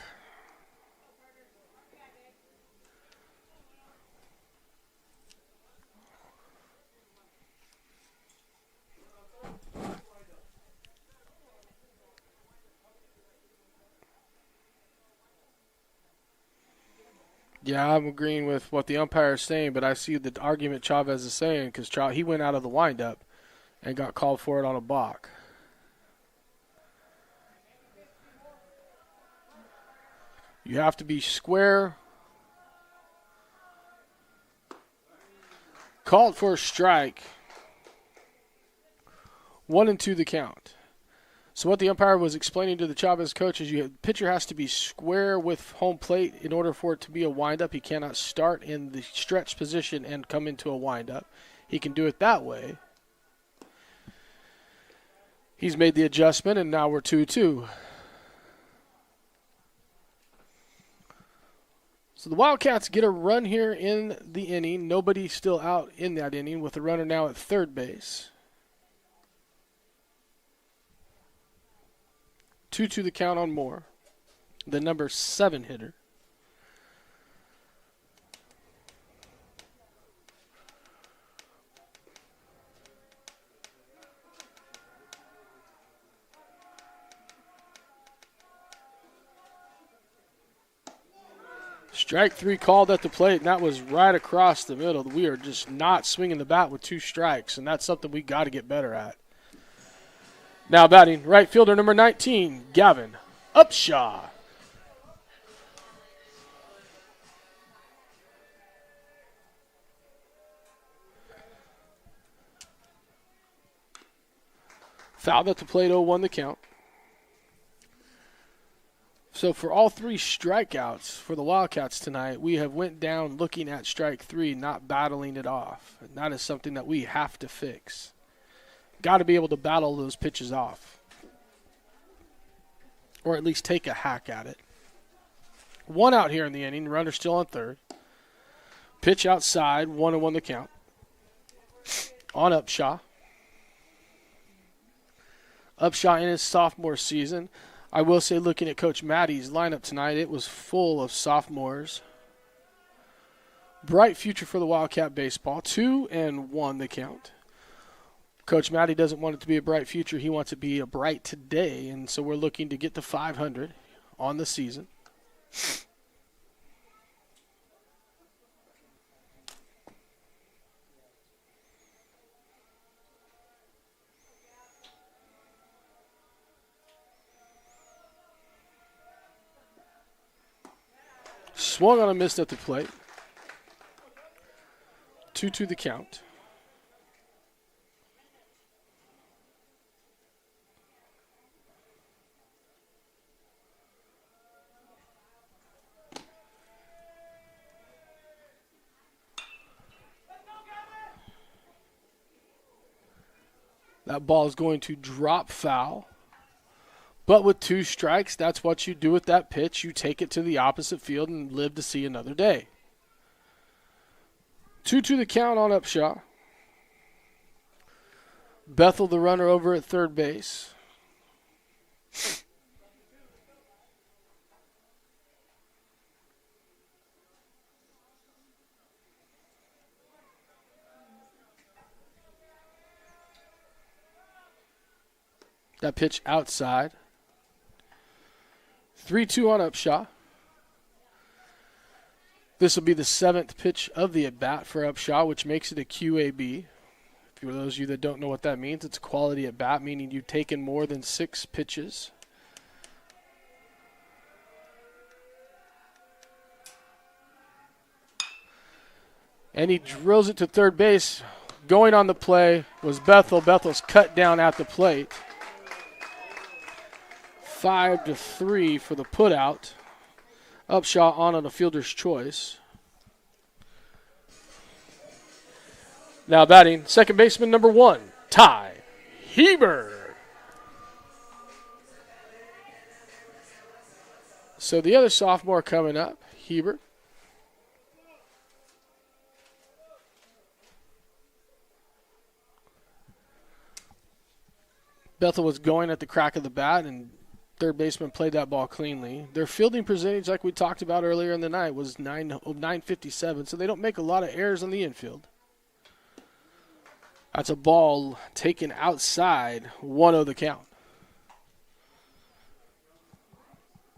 Speaker 1: Yeah, I'm agreeing with what the umpire is saying, but I see the argument Chavez is saying because he went out of the windup and got called for it on a balk. You have to be square. Called for a strike. 1-2 the count. So what the umpire was explaining to the Chavez coach is the pitcher has to be square with home plate in order for it to be a windup. He cannot start in the stretch position and come into a windup. He can do it that way. He's made the adjustment, and now we're 2-2. So the Wildcats get a run here in the inning. Nobody still out in that inning with the runner now at third base. 2-2 the count on Moore, the number 7 hitter. Strike 3 called at the plate, and that was right across the middle. We are just not swinging the bat with 2 strikes, and that's something we got to get better at. Now batting, right fielder number 19, Gavin Upshaw. Fouled at the plate, 0-1 the count. So for all 3 strikeouts for the Wildcats tonight, we have went down looking at strike 3, not battling it off. And that is something that we have to fix. Got to be able to battle those pitches off. Or at least take a hack at it. 1 out here in the inning, runner still on third. Pitch outside, 1-1 the count. On Upshaw. Upshaw in his sophomore season. I will say, looking at Coach Maddie's lineup tonight, it was full of sophomores. Bright future for the Wildcat baseball. 2-1 the count. Coach Maddie doesn't want it to be a bright future. He wants it to be a bright today, and so we're looking to get to 500 on the season. Swung on a miss at the plate. 2-2 the count. That ball is going to drop foul. But with 2 strikes, that's what you do with that pitch. You take it to the opposite field and live to see another day. 2-2 the count on Upshaw. Bethel, the runner, over at third base. That pitch outside. 3-2 on Upshaw. This will be the 7th pitch of the at-bat for Upshaw, which makes it a QAB. For those of you that don't know what that means, it's a quality at-bat, meaning you've taken more than 6 pitches. And he drills it to third base. Going on the play was Bethel. Bethel's cut down at the plate. 5-3 for the putout. Upshaw on a fielder's choice. Now batting, second baseman number 1, Ty Heber. So the other sophomore coming up, Heber. Bethel was going at the crack of the bat, and third baseman played that ball cleanly. Their fielding percentage, like we talked about earlier in the night, was 957, so they don't make a lot of errors on the infield. That's a ball taken outside, 1-0 the count.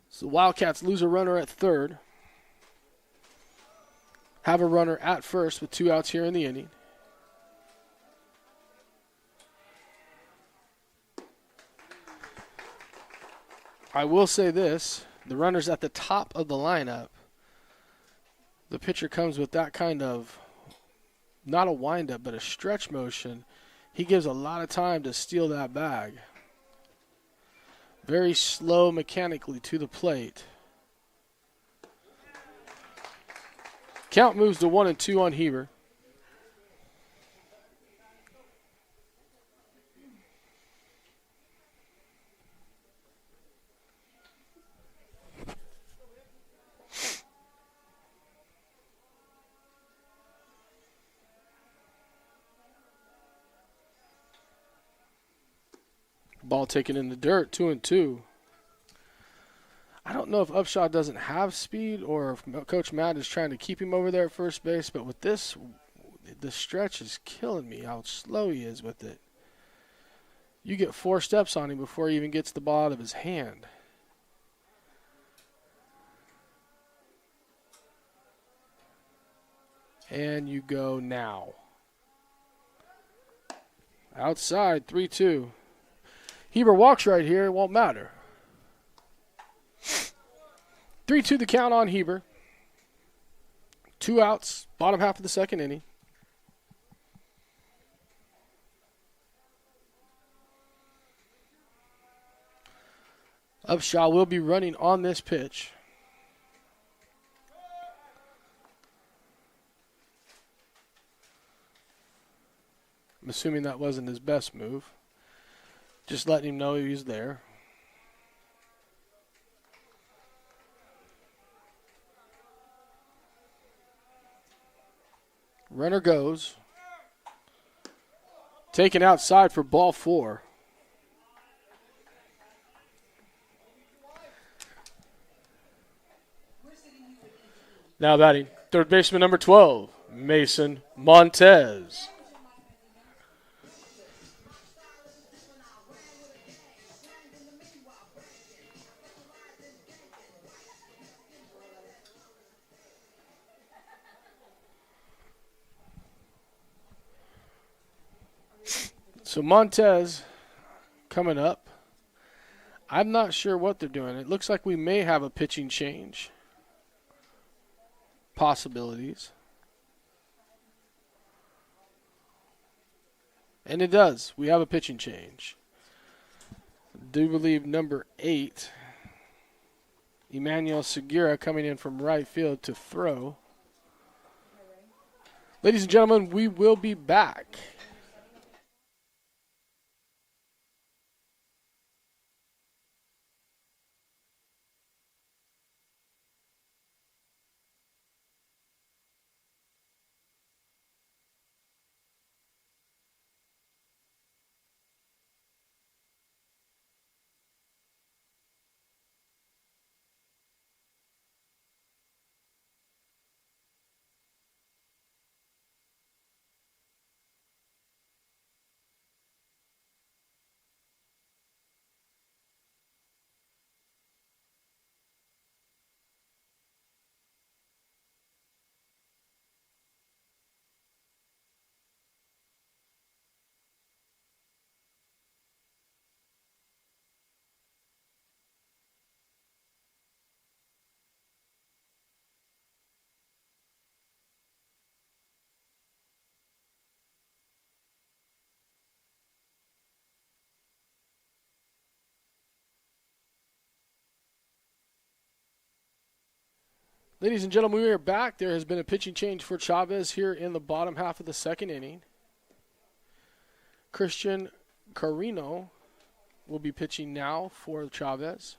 Speaker 1: So the Wildcats lose a runner at third. Have a runner at first with 2 outs here in the inning. I will say this, the runner's at the top of the lineup. The pitcher comes with that kind of, not a windup, but a stretch motion. He gives a lot of time to steal that bag. Very slow mechanically to the plate. Count moves to 1-2 on Heber. Ball taken in the dirt, 2-2. I don't know if Upshaw doesn't have speed or if Coach Matt is trying to keep him over there at first base, but with this, the stretch is killing me how slow he is with it. You get 4 steps on him before he even gets the ball out of his hand. And you go now. Outside, 3-2. Heber walks right here. It won't matter. 3-2 the count on Heber. 2 outs, bottom half of the second inning. Upshaw will be running on this pitch. I'm assuming that wasn't his best move. Just letting him know he's there. Runner goes. Taken outside for ball 4. Now batting, third baseman number 12, Mason Montez. So Montez coming up. I'm not sure what they're doing. It looks like we may have a pitching change. Possibilities. And it does. We have a pitching change. I do believe number 8, Emmanuel Segura, coming in from right field to throw. Ladies and gentlemen, we will be back. Ladies and gentlemen, we are back. There has been a pitching change for Chavez here in the bottom half of the second inning. Christian Carino will be pitching now for Chavez.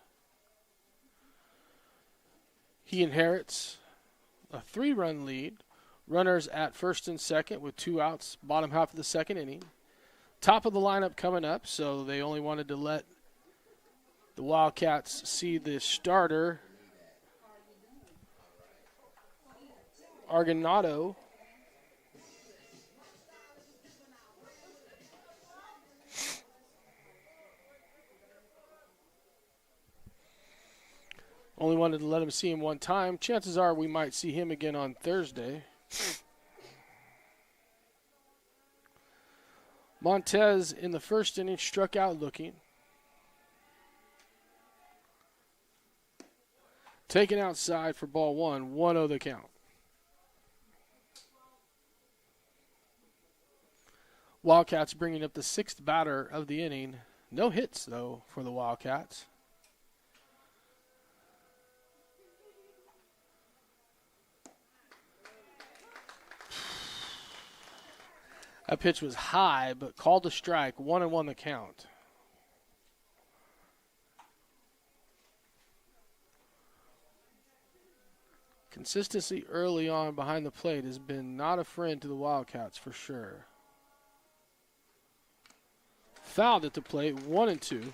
Speaker 1: He inherits a 3-run lead. Runners at first and second with 2 outs, bottom half of the second inning. Top of the lineup coming up, so they only wanted to let the Wildcats see the starter, Argonato. Only wanted to let him see him one time. Chances are we might see him again on Thursday. Montez in the first inning struck out looking. Taken outside for ball 1, 1-0 the count. Wildcats bringing up the 6th batter of the inning. No hits, though, for the Wildcats. That pitch was high, but called a strike. 1-1 the count. Consistency early on behind the plate has been not a friend to the Wildcats for sure. Fouled at the plate, 1-2.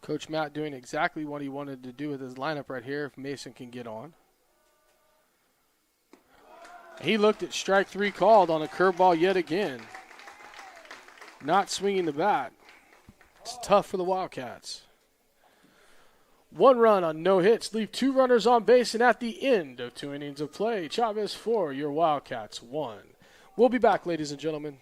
Speaker 1: Coach Matt doing exactly what he wanted to do with his lineup right here if Mason can get on. He looked at strike 3 called on a curveball yet again. Not swinging the bat. It's tough for the Wildcats. 1 run on no hits. Leave 2 runners on base, and at the end of 2 innings of play, Chavez 4, your Wildcats 1. We'll be back, ladies and gentlemen.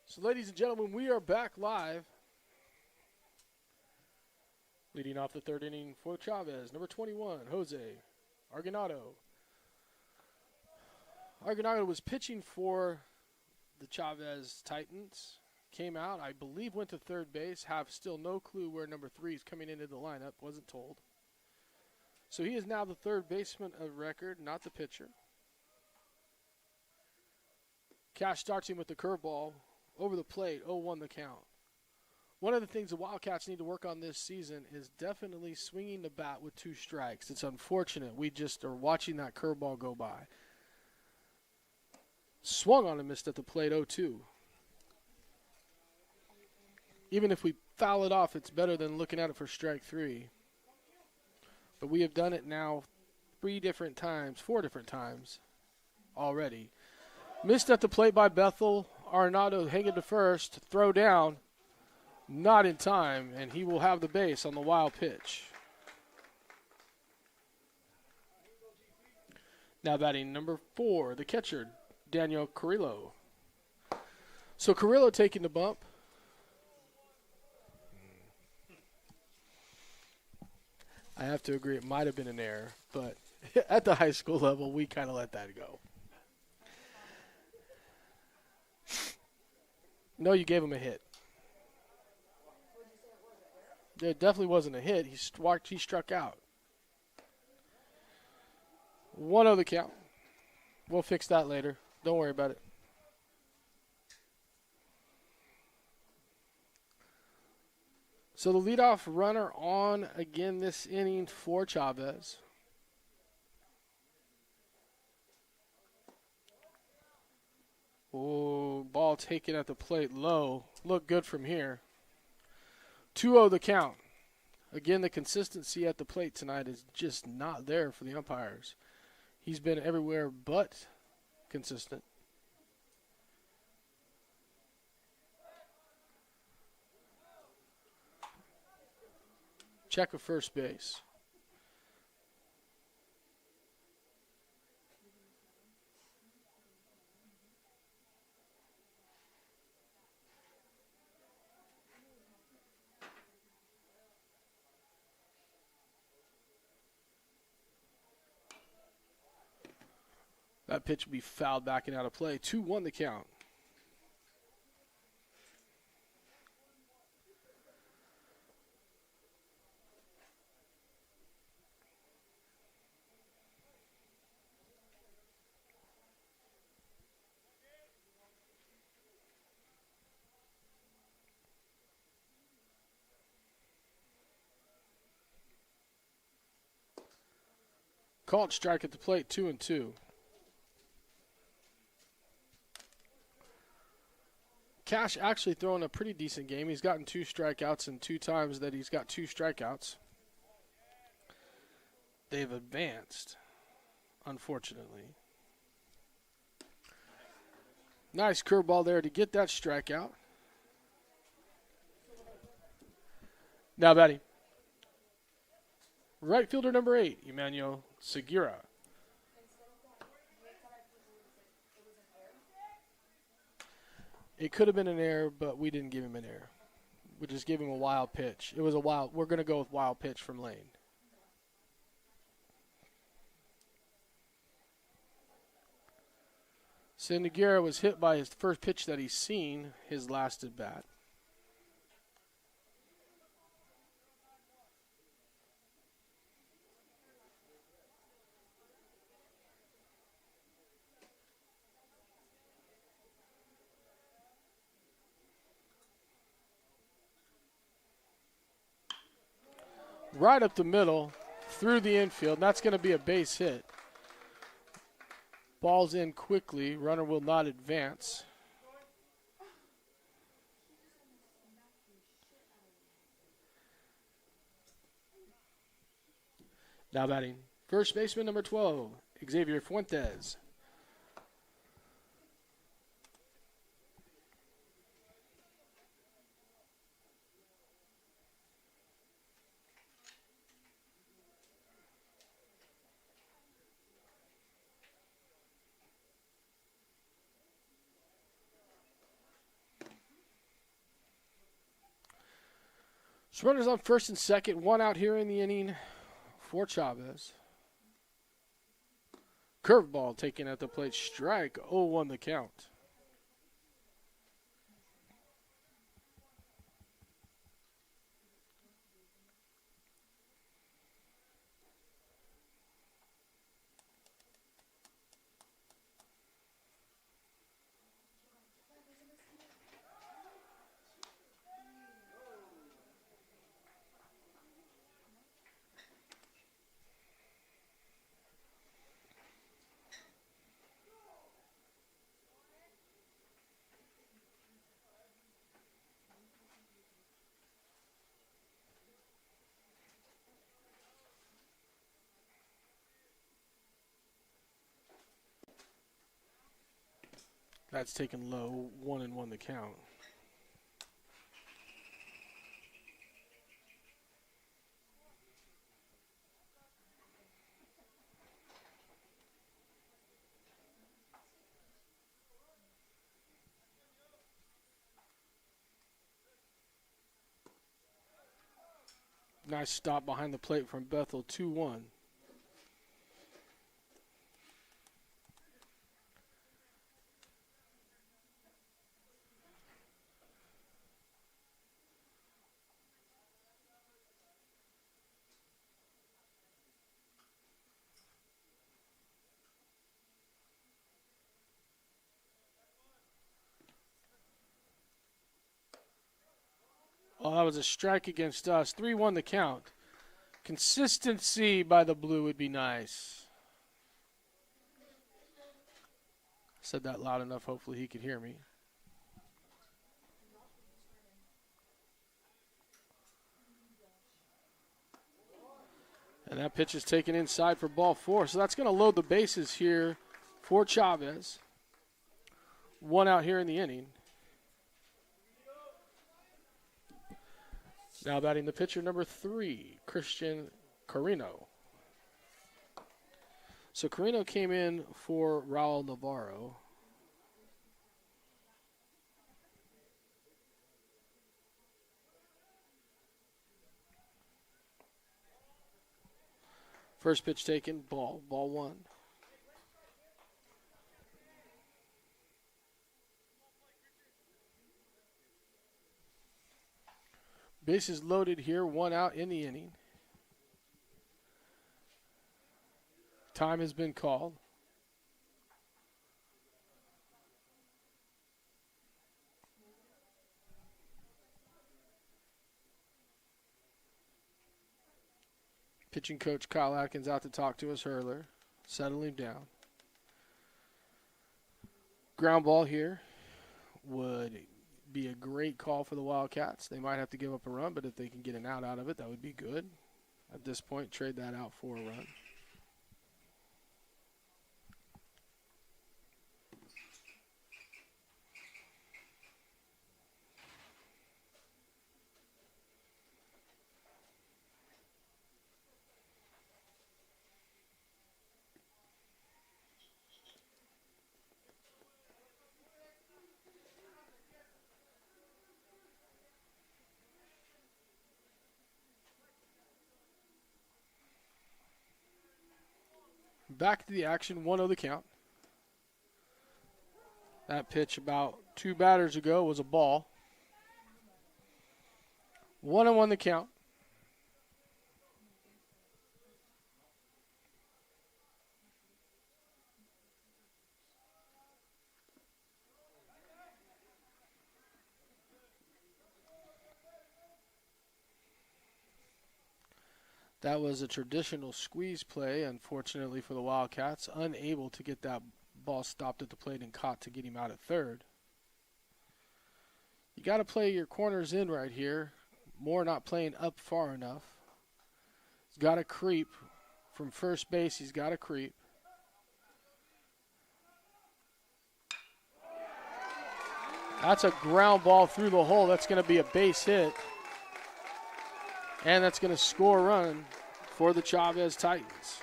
Speaker 1: So, ladies and gentlemen, we are back live. Leading off the 3rd inning for Chavez, number 21, Jose Argonado. Argonado was pitching for the Chavez Titans. Came out, I believe, went to 3rd base. Have still no clue where number 3 is coming into the lineup. Wasn't told. So he is now the 3rd baseman of record, not the pitcher. Cash starts him with the curveball. Over the plate, 0-1 the count. One of the things the Wildcats need to work on this season is definitely swinging the bat with 2 strikes. It's unfortunate. We just are watching that curveball go by. Swung on and missed at the plate, 0-2. Even if we foul it off, it's better than looking at it for strike 3. But we have done it now 4 different times already. Missed at the plate by Bethel. Arnado hanging to first, throw down, not in time, and he will have the base on the wild pitch. Now batting number 4, the catcher, Daniel Carrillo. So Carrillo taking the bump. I have to agree, it might have been an error, but at the high school level, we kind of let that go. No, you gave him a hit. It definitely wasn't a hit. He struck out. 1-0 the count. We'll fix that later. Don't worry about it. So the leadoff runner on again this inning for Chavez. Oh, ball taken at the plate low. Look good from here. 2-0 the count. Again, the consistency at the plate tonight is just not there for the umpires. He's been everywhere but consistent. Check of first base. That pitch will be fouled back and out of play. 2-1 the count. Called strike at the plate, 2-2. Cash actually throwing a pretty decent game. He's gotten 2 strikeouts, and 2 times that he's got 2 strikeouts, they've advanced, unfortunately. Nice curveball there to get that strikeout. Now batting, right fielder number 8, Emmanuel Segura. It could have been an error, but we didn't give him an error. We just gave him a wild pitch. It was a wild. We're going to go with wild pitch from Lane. Segura was hit by his first pitch that he's seen, his last at bat. Right up the middle, through the infield. And that's going to be a base hit. Ball's in quickly. Runner will not advance. Now batting, first baseman number 12, Xavier Fuentes. So runners on first and second, 1 out here in the inning for Chavez. Curveball taken at the plate, strike, 0-1 the count. That's taken low, 1-1 the count. Nice stop behind the plate from Bethel, 2-1. Oh, that was a strike against us. 3-1 the count. Consistency by the blue would be nice. Said that loud enough, hopefully he could hear me. And that pitch is taken inside for ball 4. So that's going to load the bases here for Chavez. 1 out here in the inning. Now batting the pitcher, number 3, Christian Carino. So Carino came in for Raul Navarro. First pitch taken, ball 1. Bases loaded here, 1 out in the inning. Time has been called. Pitching coach Kyle Atkins out to talk to us earlier, settle him down. Ground ball here would be a great call for the Wildcats. They might have to give up a run, but if they can get an out of it, that would be good. At this point, trade that out for a run. Back to the action, 1-0 the count. That pitch about 2 batters ago was a ball. 1-1 the count. That was a traditional squeeze play, unfortunately for the Wildcats, unable to get that ball stopped at the plate and caught to get him out at third. You got to play your corners in right here. Moore not playing up far enough. He's got to creep from first base. He's got to creep. That's a ground ball through the hole. That's going to be a base hit. And that's going to score a run for the Chavez Titans.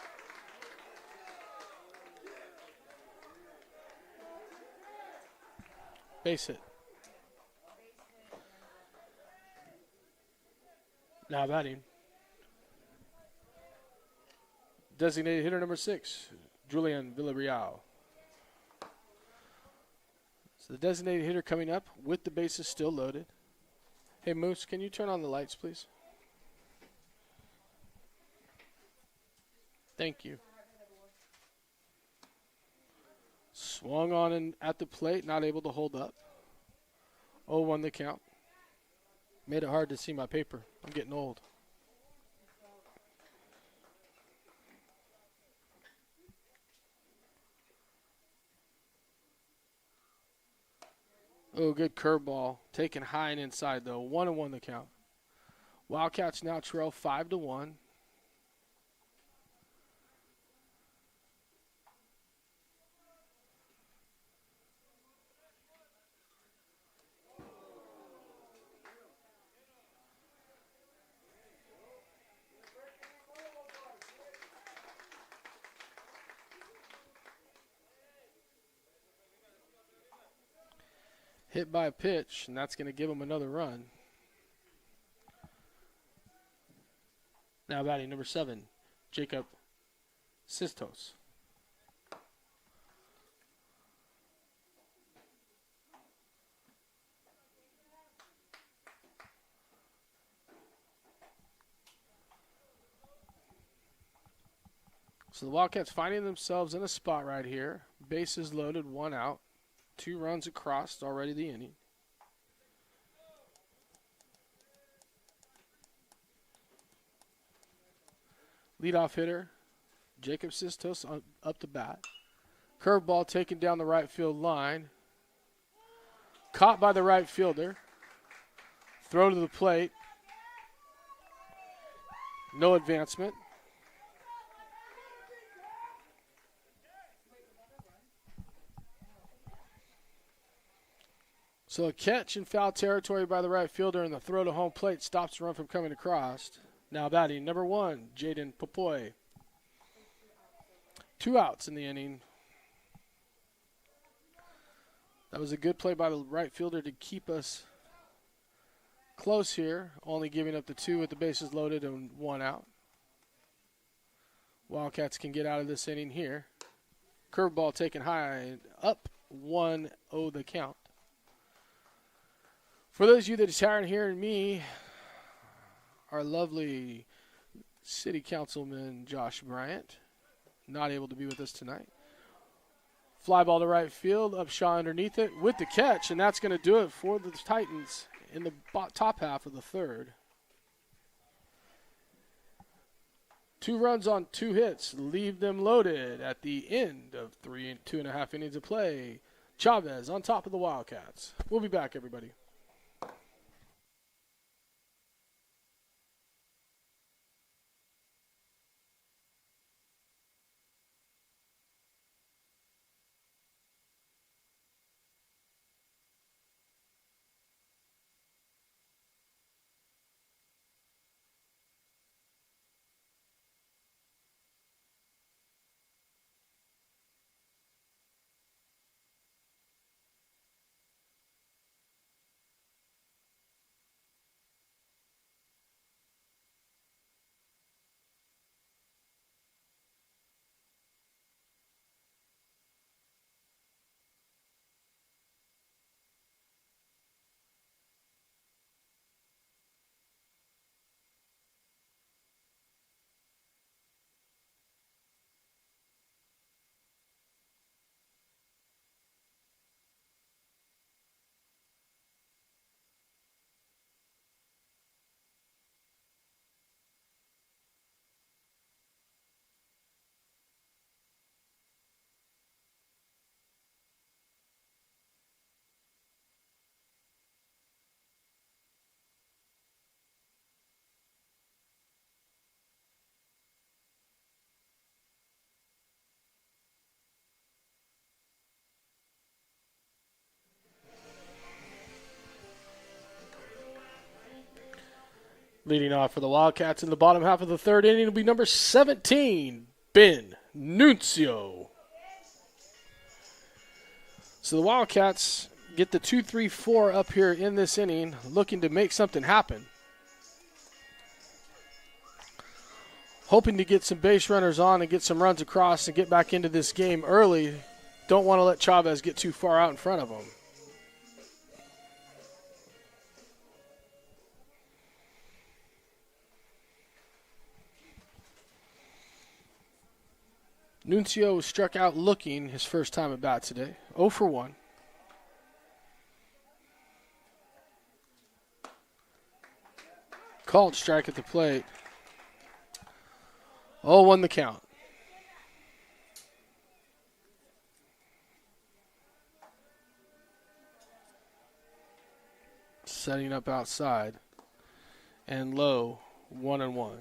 Speaker 1: Base hit. Now batting. Designated hitter number 6, Julian Villarreal. So the designated hitter coming up with the bases still loaded. Hey, Moose, can you turn on the lights, please? Thank you. Swung on and at the plate, not able to hold up. 0-1 the count. Made it hard to see my paper. I'm getting old. Oh, good curveball. Taken high and inside, though. 1-1 the count. Wildcats now trail 5-1. Hit by a pitch, and that's going to give him another run. Now batting number 7, Jacob Sistos. So the Wildcats finding themselves in a spot right here. Bases loaded, 1 out. 2 runs across already the inning. Leadoff hitter, Jacob Sistos up to bat. Curveball taken down the right field line. Caught by the right fielder. Throw to the plate. No advancement. So a catch in foul territory by the right fielder, and the throw to home plate stops the run from coming across. Now batting number 1, Jaden Popoy. 2 outs in the inning. That was a good play by the right fielder to keep us close here, only giving up the 2 with the bases loaded and 1 out. Wildcats can get out of this inning here. Curveball taken high, up 1-0 the count. For those of you that are tired of hearing me, our lovely City Councilman Josh Bryant, not able to be with us tonight. Fly ball to right field, Upshaw underneath it with the catch, and that's going to do it for the Titans in the top half of the third. 2 runs on 2 hits leave them loaded at the end of 2.5 innings of play. Chavez on top of the Wildcats. We'll be back, everybody. Leading off for the Wildcats in the bottom half of the third inning will be number 17, Ben Nuncio. So the Wildcats get the 2-3-4 up here in this inning, looking to make something happen. Hoping to get some base runners on and get some runs across and get back into this game early. Don't want to let Chavez get too far out in front of them. Nuncio struck out looking his first time at bat today. 0 for 1. Called strike at the plate. 0-1 the count. Setting up outside. And low, 1-1.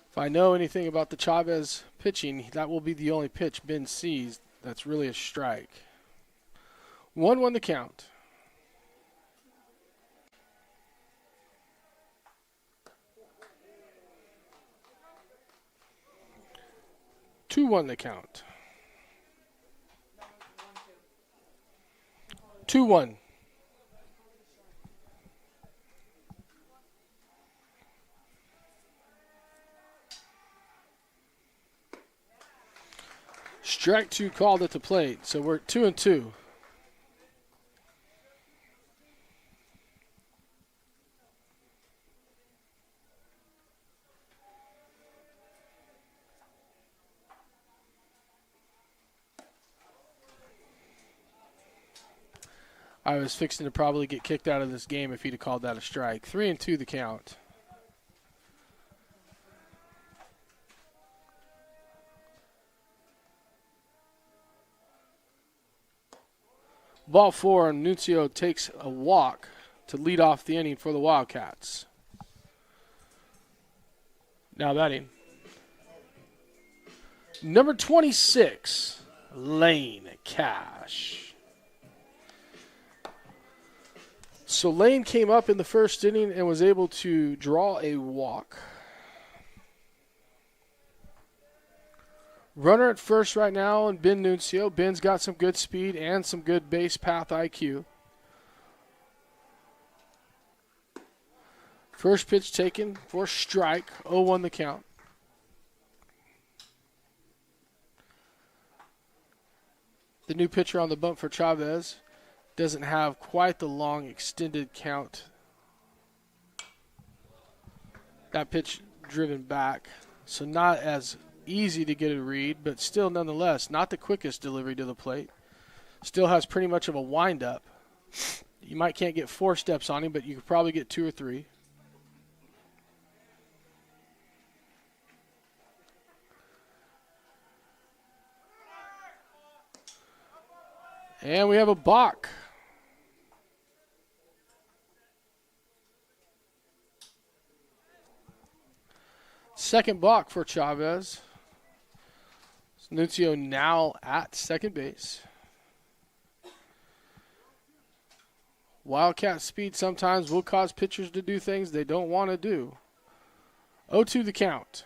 Speaker 1: If I know anything about the Chavez pitching, that will be the only pitch Ben sees that's really a strike. 1-1 the count. Two 1 the count. 2-1. Strike 2 called at the plate, so we're 2-2. I was fixing to probably get kicked out of this game if he'd have called that a strike. 3-2 the count. Ball 4, and Nuncio takes a walk to lead off the inning for the Wildcats. Now batting. Number 26, Lane Cash. So Lane came up in the first inning and was able to draw a walk. Runner at first right now, and Ben Nuncio. Ben's got some good speed and some good base path IQ. First pitch taken for strike, 0-1 the count. The new pitcher on the bump for Chavez doesn't have quite the long extended count. That pitch driven back, so not as easy to get a read, but still nonetheless not the quickest delivery to the plate. Still has pretty much of a wind-up. You can't get 4 steps on him, but you could probably get 2 or 3. And we have a balk. Second balk for Chavez. Nuncio now at second base. Wildcat speed sometimes will cause pitchers to do things they don't want to do. 0-2 the count.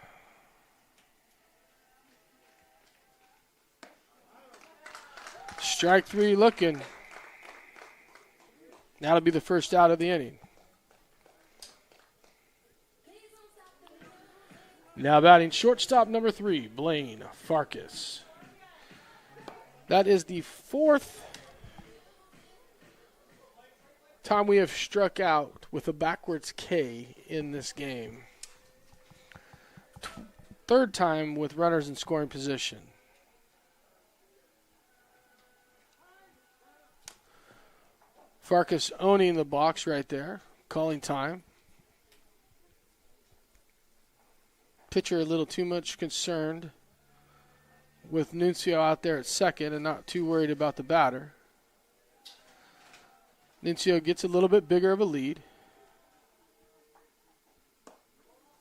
Speaker 1: Strike 3 looking. That'll be the first out of the inning. Now batting shortstop number 3, Blaine Farkas. That is the 4th time we have struck out with a backwards K in this game. 3rd time with runners in scoring position. Farkas owning the box right there, calling time. Pitcher a little too much concerned with Nuncio out there at second and not too worried about the batter. Nuncio gets a little bit bigger of a lead.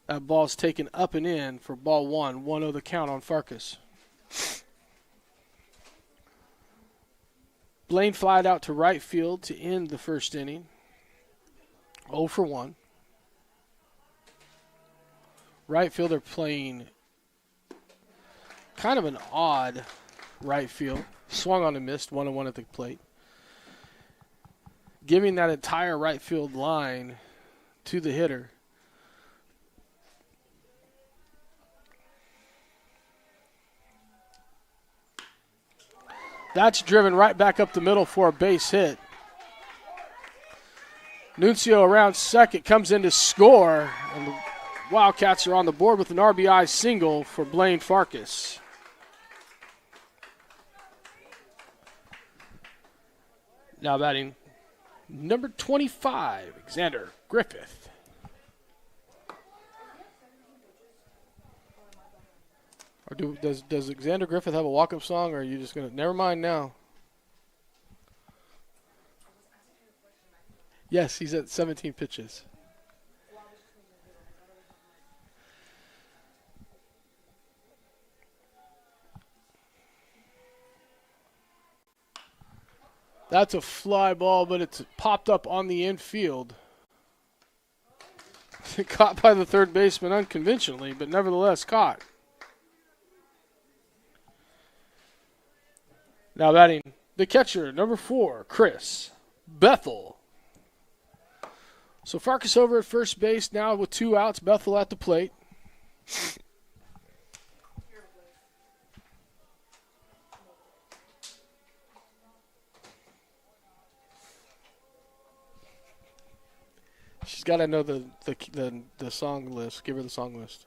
Speaker 1: That ball's taken up and in for ball 1. 1-0 the count on Farkas. Blaine flied out to right field to end the first inning. 0 for 1. Right fielder playing kind of an odd right field. Swung on and missed, 1-1 at the plate. Giving that entire right field line to the hitter. That's driven right back up the middle for a base hit. Nuncio around second, comes in to score, and the Wildcats are on the board with an RBI single for Blaine Farkas. Now batting number 25, Xander Griffith. Or does Xander Griffith have a walk-up song, or are you just going to – never mind now. Yes, he's at 17 pitches. That's a fly ball, but it's popped up on the infield. Caught by the third baseman unconventionally, but nevertheless caught. Now batting the catcher, number 4, Chris Bethel. So Farkas over at first base now with 2 outs. Bethel at the plate. She's got to know the song list. Give her the song list.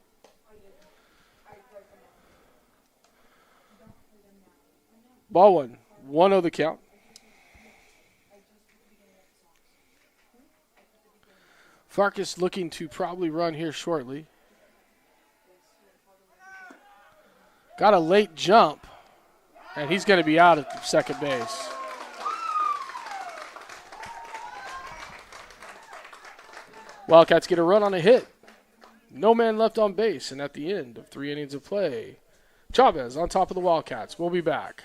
Speaker 1: Ball 1. 1-0 the count. Farkas looking to probably run here shortly. Got a late jump, and he's going to be out at second base. Wildcats get a run on a hit. No man left on base, and at the end of 3 innings of play, Chavez on top of the Wildcats. We'll be back.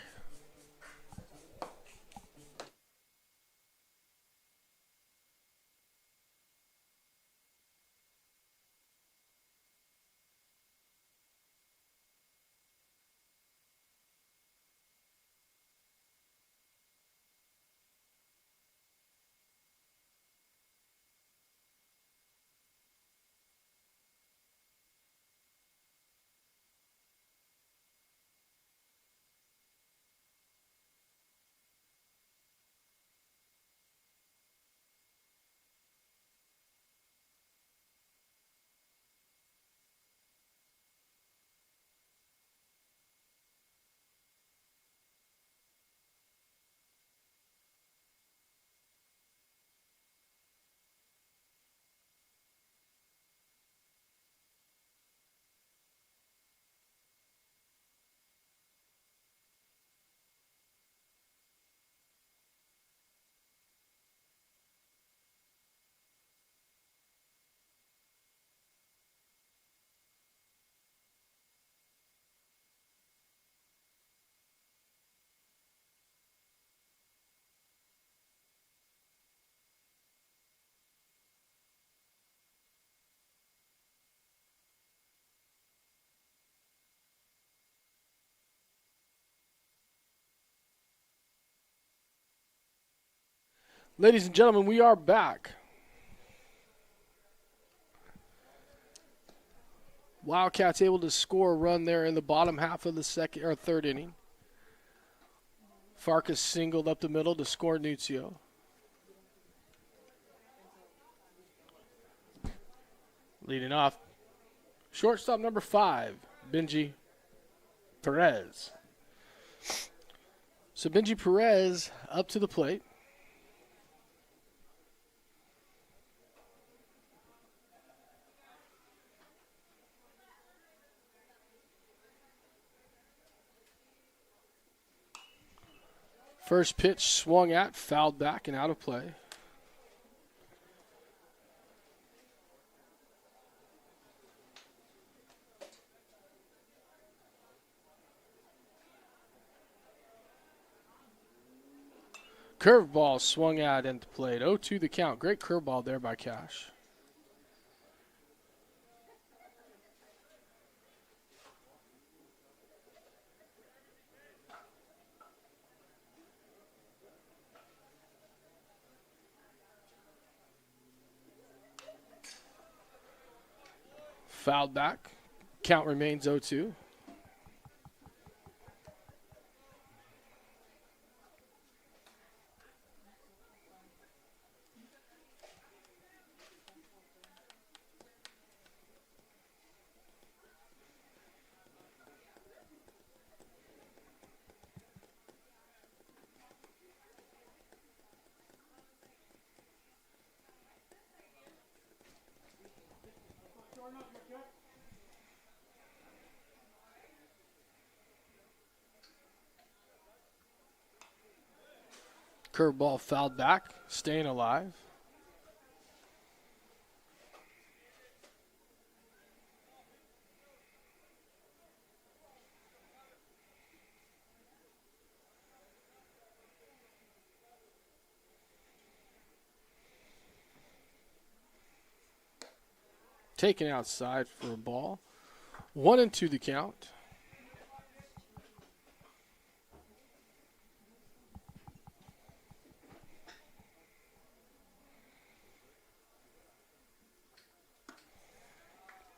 Speaker 1: Ladies and gentlemen, we are back. Wildcats able to score a run there in the bottom half of the second or third inning. Farkas singled up the middle to score Nuncio. Leading off, shortstop number 5, Benji Perez. So Benji Perez up to the plate. First pitch swung at, fouled back, and out of play. Curveball swung at and played. 0-2 the count. Great curveball there by Cash. Fouled back. Count remains 0-2. Curveball fouled back, staying alive. Taken outside for a ball. 1-2 the count.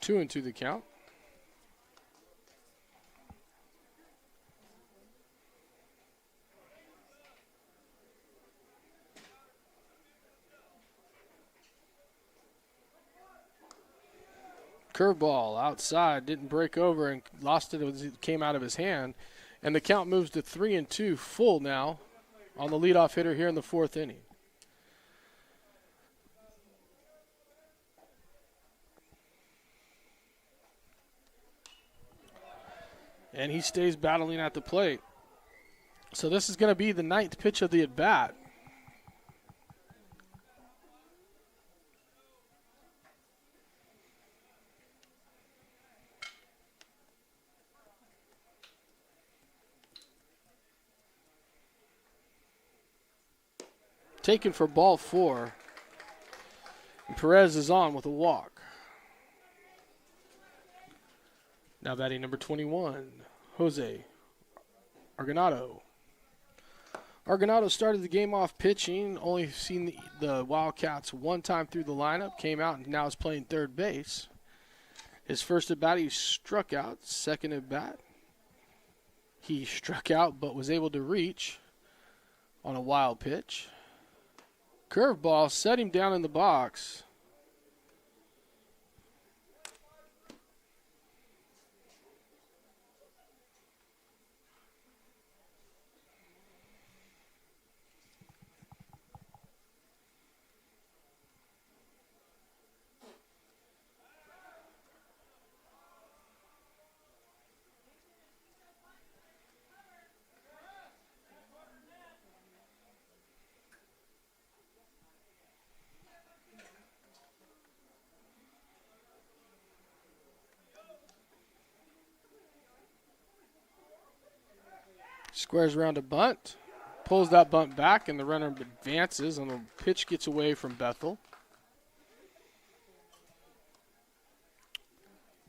Speaker 1: Two and two the count. Curveball outside, didn't break over and lost it as it came out of his hand. And the count moves to 3-2 full now on the leadoff hitter here in the fourth inning. And he stays battling at the plate. So this is going to be the ninth pitch of the at-bat. Taken for ball 4. And Perez is on with a walk. Now batting number 21, Jose Argonado. Argonado started the game off pitching, only seen the Wildcats one time through the lineup, came out and now is playing third base. His first at bat, he struck out. Second at bat, he struck out but was able to reach on a wild pitch. Curveball set him down in the box. Squares around a bunt, pulls that bunt back, and the runner advances, and the pitch gets away from Bethel.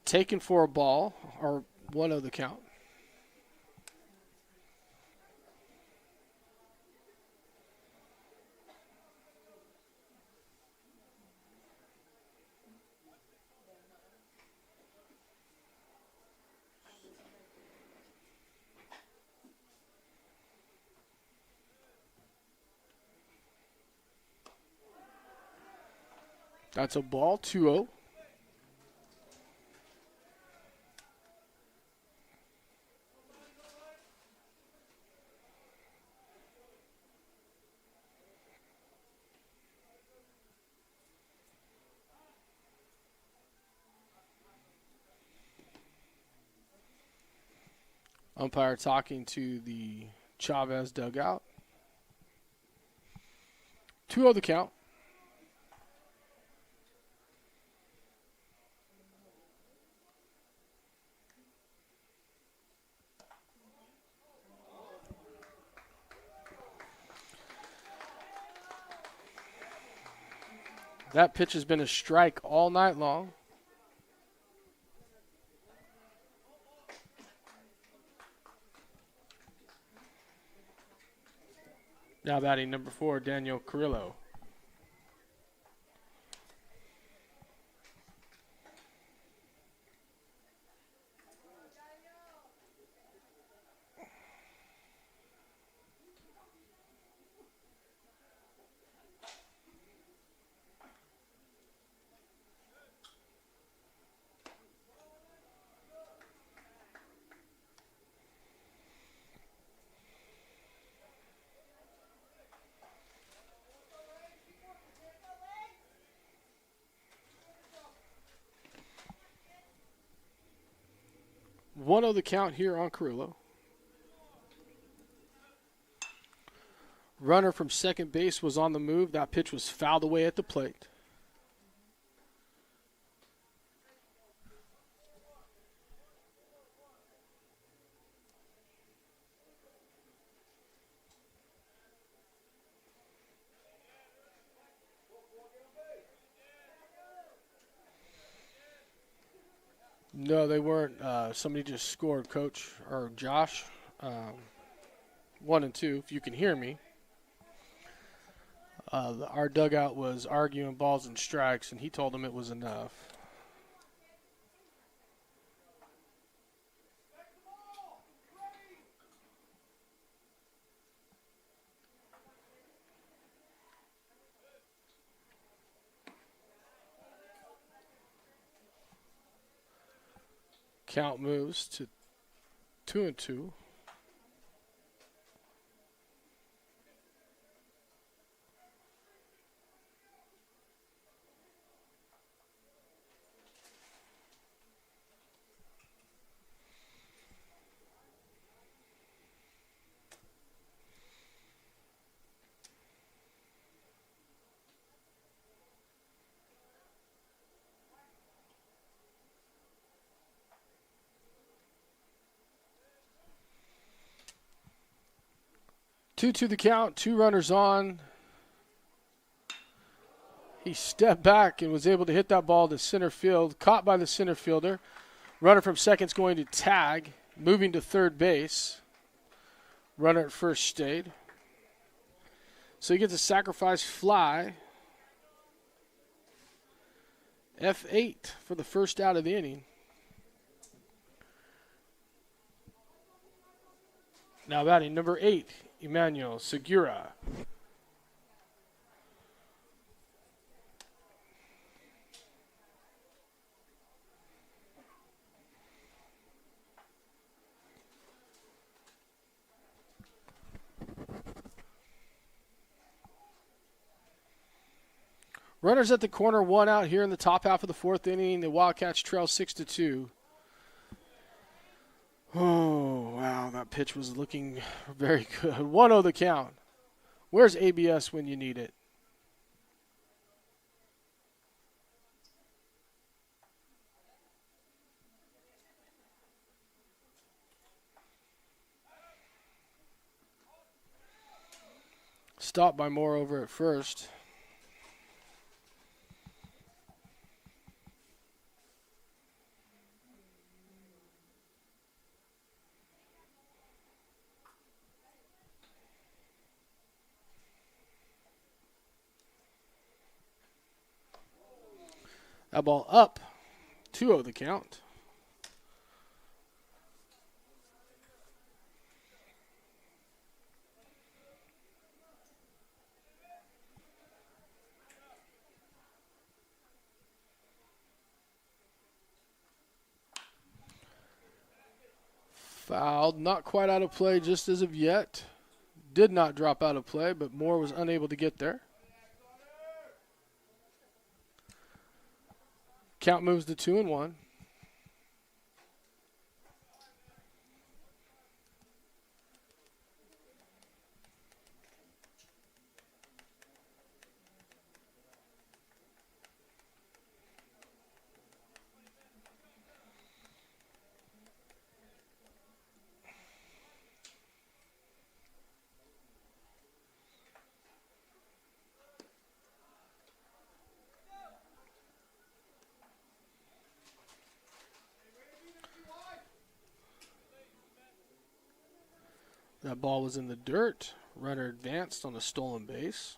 Speaker 1: Taken for a ball, or 1-0 the count. That's a ball, 2-0. Umpire talking to the Chavez dugout. 2-0 the count. That pitch has been a strike all night long. Now batting number 4, Daniel Carrillo. 1-0 the count here on Carrillo. Runner from second base was on the move. That pitch was fouled away at the plate. No, they weren't. Somebody just scored, Coach, or Josh. 1 and 2, if you can hear me. Our dugout was arguing balls and strikes, and he told them it was enough. Count moves to 2 and 2. Two to the count, 2 runners on. He stepped back and was able to hit that ball to center field, caught by the center fielder. Runner from second's going to tag, moving to third base. Runner at first stayed. So he gets a sacrifice fly. F8 for the first out of the inning. Now batting number 8. Emmanuel Segura. Runners at the corner, 1 out here in the top half of the 4th inning. The Wildcats trail 6-2. Oh, wow, that pitch was looking very good. 1-0 the count. Where's ABS when you need it? Stopped by Moore over at first. That ball up, 2-0 the count. Fouled, not quite out of play just as of yet. Did not drop out of play, but Moore was unable to get there. Count moves to 2-1. That ball was in the dirt. Runner advanced on a stolen base.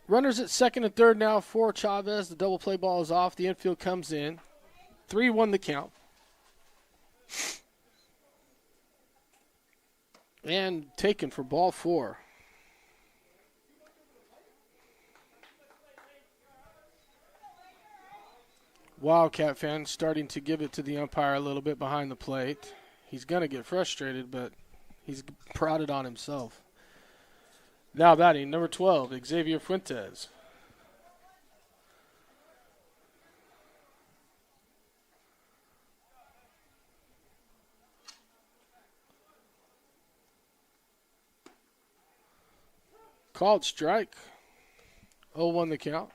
Speaker 1: Runners at second and third now for Chavez. The double play ball is off. The infield comes in. 3-1 the count. And taken for ball 4. Wildcat fan starting to give it to the umpire a little bit behind the plate. He's going to get frustrated, but he's prodded on himself. Now batting, number 12, Xavier Fuentes. Called strike. 0-1 the count.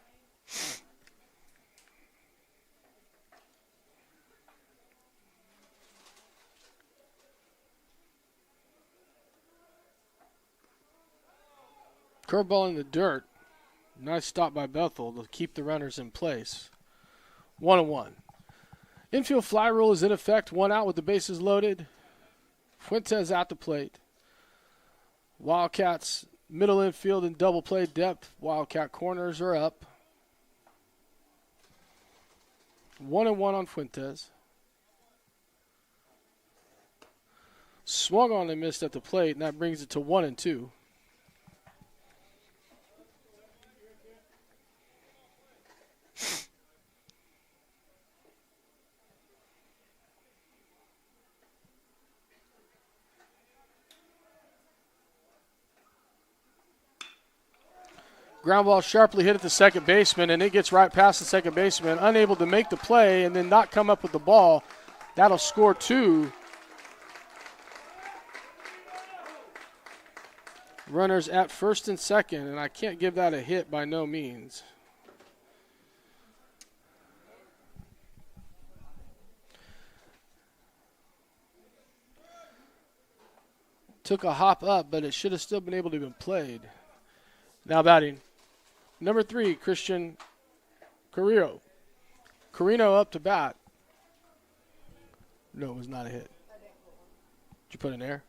Speaker 1: Curveball in the dirt. Nice stop by Bethel to keep the runners in place. 1-1. Infield fly rule is in effect. 1 out with the bases loaded. Fuentes at the plate. Wildcats middle infield and double play depth. Wildcat corners are up. 1-1 on Fuentes. Swung on and missed at the plate, and that brings it to 1-2. Ground ball sharply hit at the second baseman, and it gets right past the second baseman, unable to make the play and then not come up with the ball. That'll score 2. Runners at first and second, and I can't give that a hit by no means. Took a hop up, but it should have still been able to be played. Now batting. Number 3, Christian Carrillo. Carino up to bat. No, it was not a hit. Did you put an air?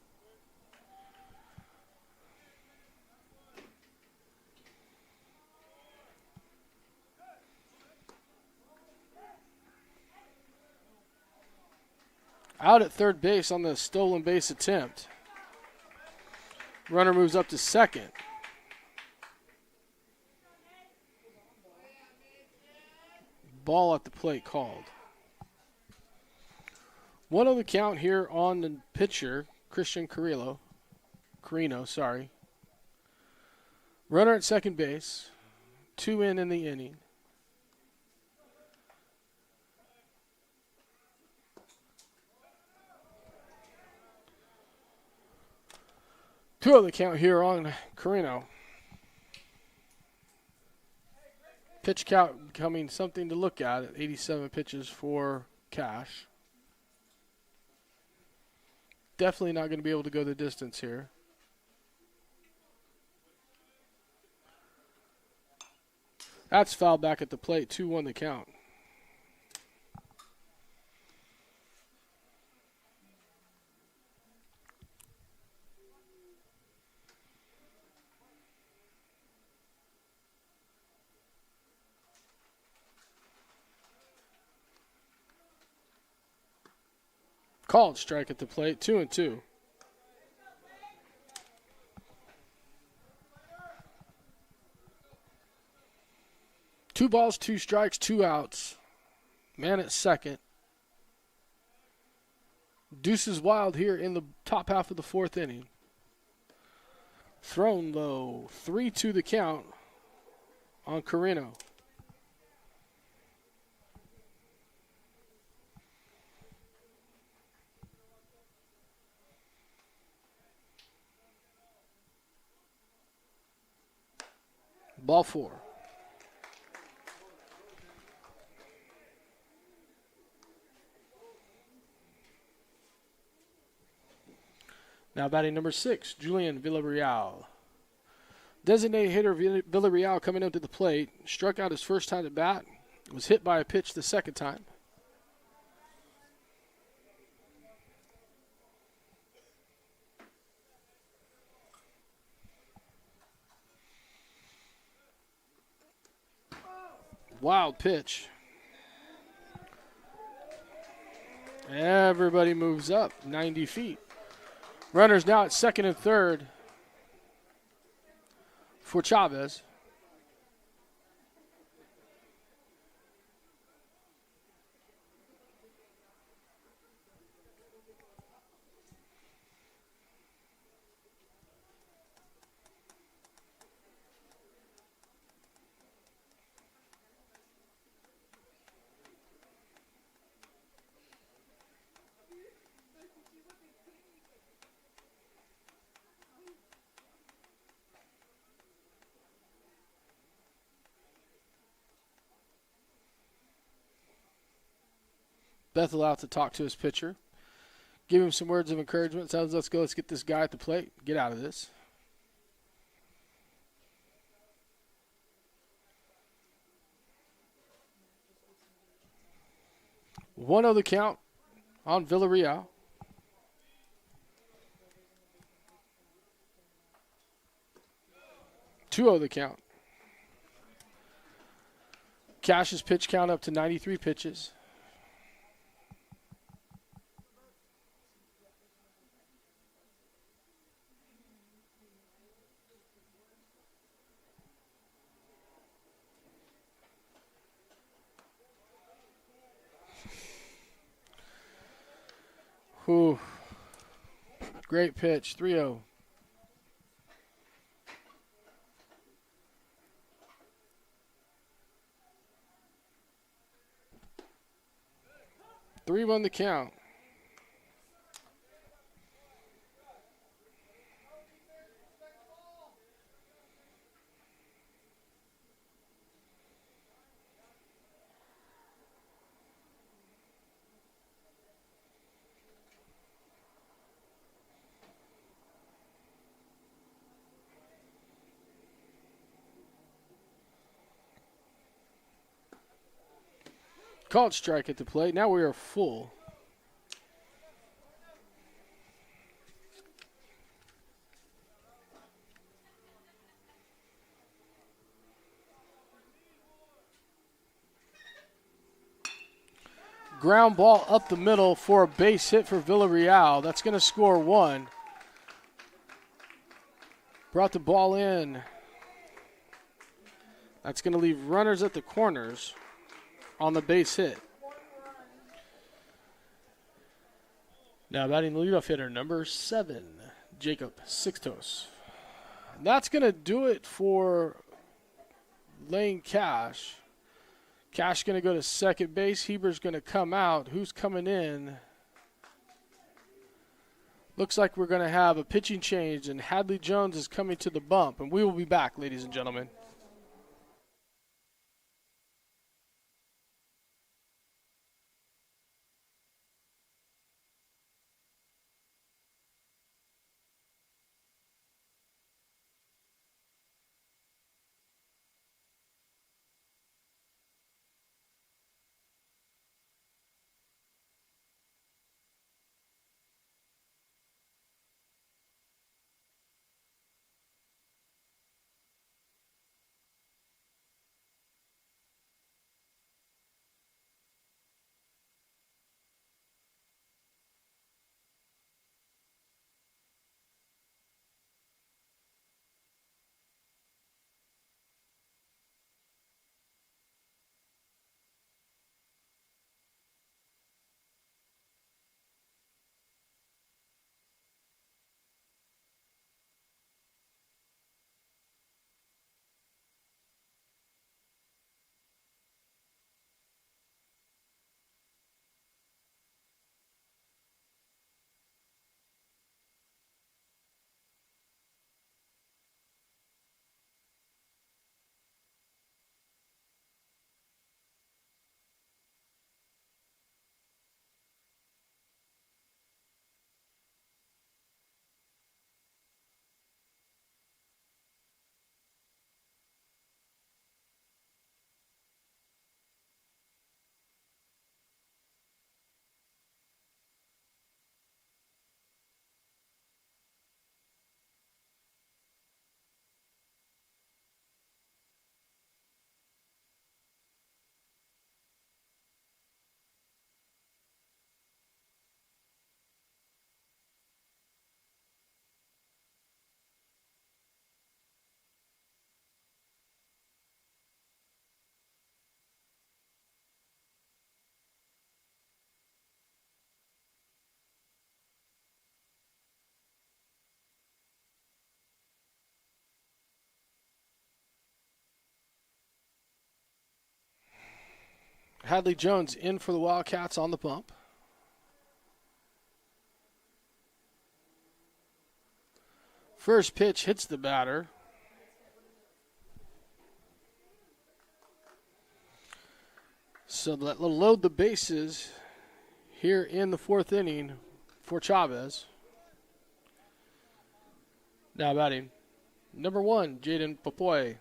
Speaker 1: Out at third base on the stolen base attempt. Runner moves up to second. Ball at the plate called. 1-0 the count here on the pitcher, Christian Carino. Runner at second base. 2 in the inning. Two on the count here on Carino. Pitch count becoming something to look at 87 pitches for Cash. Definitely not going to be able to go the distance here. That's foul back at the plate. 2-1 the count. Called strike at the plate, 2-2. Two balls, 2 strikes, 2 outs. Man at second. Deuces wild here in the top half of the 4th inning. Thrown low, 3-2 the count on Carino. Ball 4. Now batting number 6, Julian Villarreal. Designated hitter Villarreal coming up to the plate. Struck out his first time at bat. Was hit by a pitch the second time. Wild pitch. Everybody moves up 90 feet. Runners now at second and third for Chavez. Bethel out to talk to his pitcher. Give him some words of encouragement. Sounds, let's go. Let's get this guy at the plate. Get out of this. One of the count on Villarreal. Two of the count. Cash's pitch count up to 93 pitches. Ooh. Great pitch, 3-0. Three won the count. Called strike at the plate. Now we are full. Ground ball up the middle for a base hit for Villarreal. That's going to score one. Brought the ball in. That's going to leave runners at the corners on the base hit. Now batting the leadoff hitter, number 7, Jacob Sixtos. That's going to do it for Lane Cash. Cash going to go to second base. Heber's going to come out. Who's coming in? Looks like we're going to have a pitching change, and Hadley Jones is coming to the bump. And we will be back, ladies and gentlemen. Hadley Jones in for the Wildcats on the bump. First pitch hits the batter. So that'll load the bases here in the fourth inning for Chavez. Now batting, number 1, Jaden Popoy.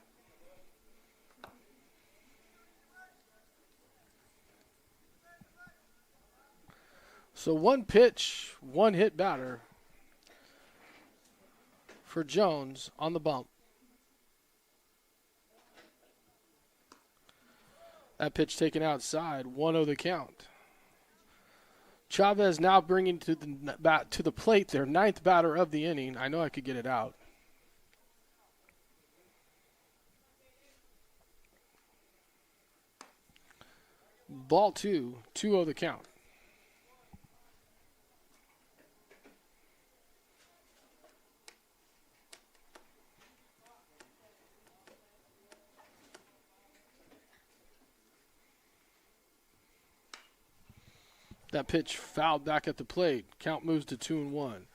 Speaker 1: So 1 pitch, 1 hit batter for Jones on the bump. That pitch taken outside, 1-0 the count. Chavez now bringing to the plate their 9th batter of the inning. I know I could get it out. Ball 2, 2-0 the count. That pitch fouled back at the plate. Count moves to 2-1.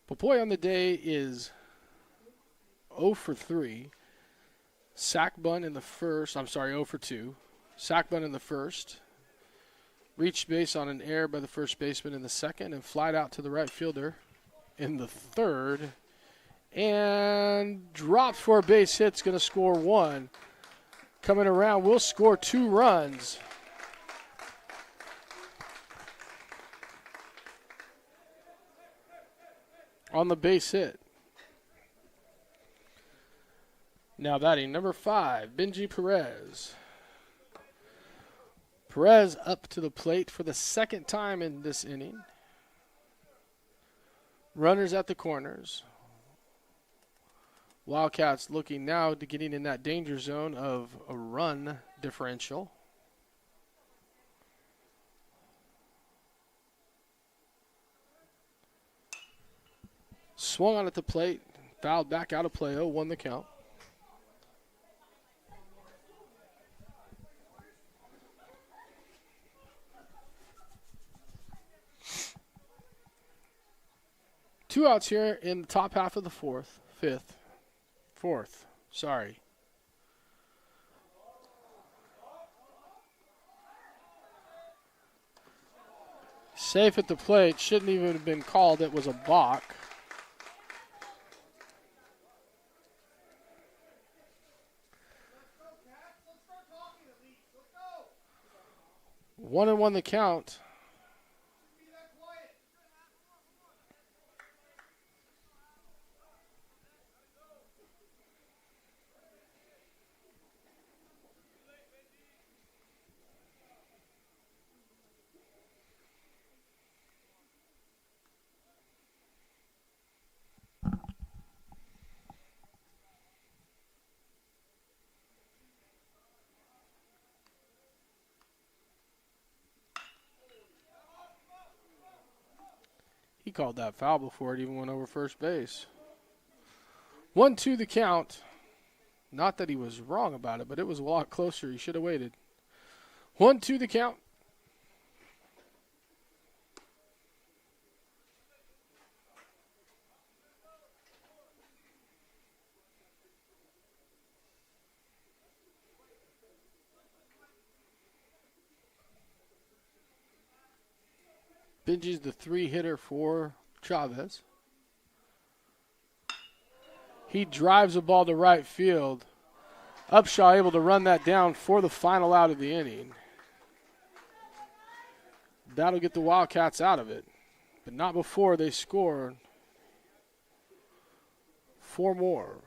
Speaker 1: Popoy on the day is 0 for 3. Sack bunt in the first. 0 for 2. Sack bunt in the first. Reached base on an error by the first baseman in the second and flied out to the right fielder in the third. And dropped for a base hit. Going to score 1. Coming around, will score 2 runs. On the base hit. Now batting, number 5, Benji Perez. Perez up to the plate for the second time in this inning. Runners at the corners. Wildcats looking now to getting in that danger zone of a run differential. Swung on at the plate, fouled back out of play, 0-1 the count. Two outs here in the top half of the fourth. Safe at the plate, shouldn't even have been called, it was a balk. One and 1 the count. He called that foul before it even went over first base. 1-2 the count. Not that he was wrong about it, but it was a lot closer. He should have waited. 1-2 the count. Benji's the 3-hitter for Chavez. He drives the ball to right field. Upshaw able to run that down for the final out of the inning. That'll get the Wildcats out of it, but not before they score 4 more.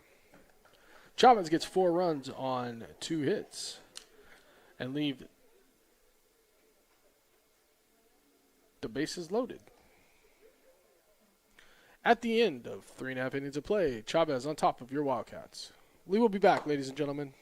Speaker 1: Chavez gets 4 runs on 2 hits and leave the bases loaded. At the end of 3.5 innings of play, Chavez on top of your Wildcats. We will be back, ladies and gentlemen.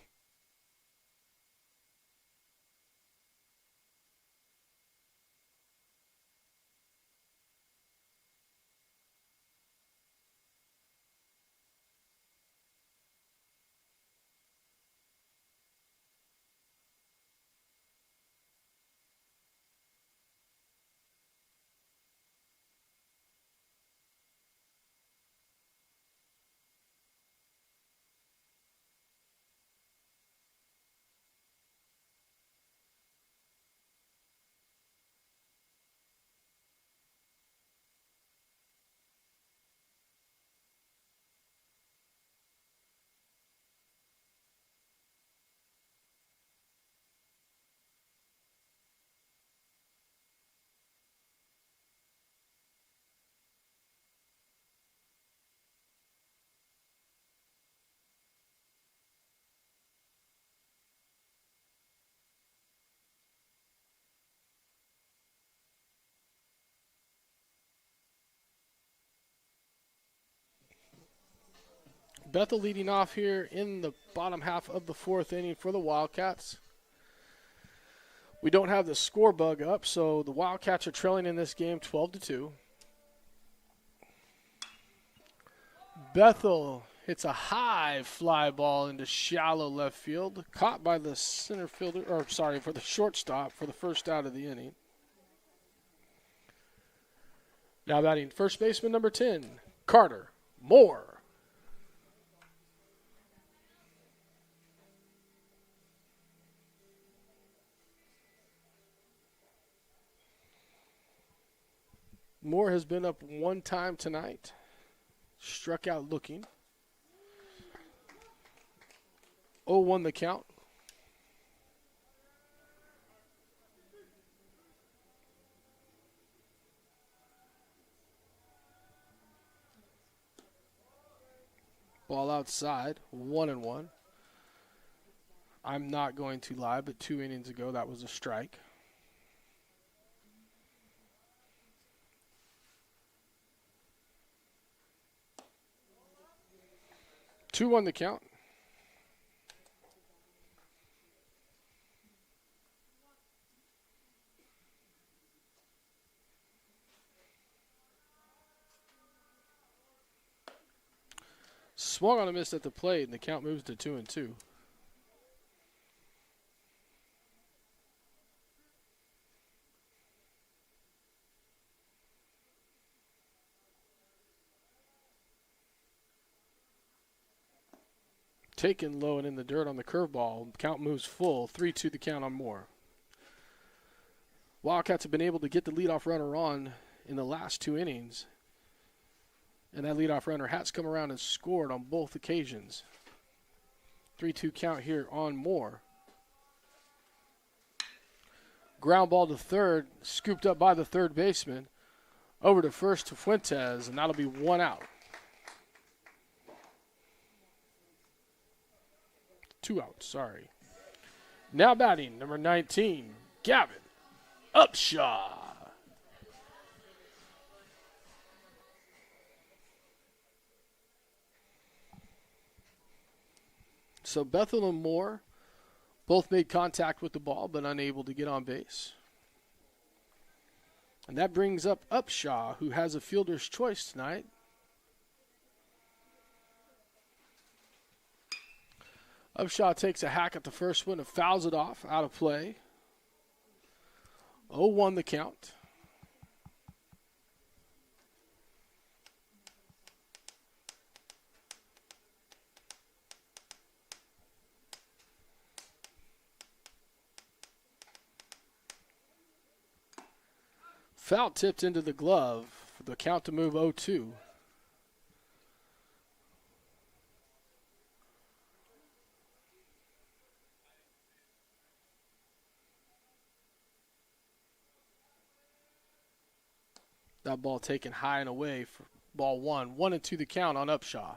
Speaker 1: Bethel leading off here in the bottom half of the fourth inning for the Wildcats. We don't have the score bug up, so the Wildcats are trailing in this game 12-2. Bethel hits a high fly ball into shallow left field, caught by the center fielder, or sorry, for the shortstop for the first out of the inning. Now batting first baseman number 10, Carter Moore. Moore has been up one time tonight. Struck out looking. 0-1 the count. Ball outside, 1-1. I'm not going to lie, but 2 innings ago that was a strike. Two on the count. Swung on a miss at the plate, and the count moves to 2-2. Taken low and in the dirt on the curveball. Count moves full. 3-2 the count on Moore. Wildcats have been able to get the leadoff runner on in the last 2 innings. And that leadoff runner has come around and scored on both occasions. 3-2 count here on Moore. Ground ball to third, scooped up by the third baseman. Over to first to Fuentes, and that'll be 1 out. 2 outs, sorry. Now batting, number 19, Gavin Upshaw. So Bethel and Moore both made contact with the ball, but unable to get on base. And that brings up Upshaw, who has a fielder's choice tonight. Upshaw takes a hack at the first one and fouls it off, out of play. 0-1 the count. Foul tipped into the glove for the count to move 0-2. That ball taken high and away for ball 1. 1-2 the count on Upshaw.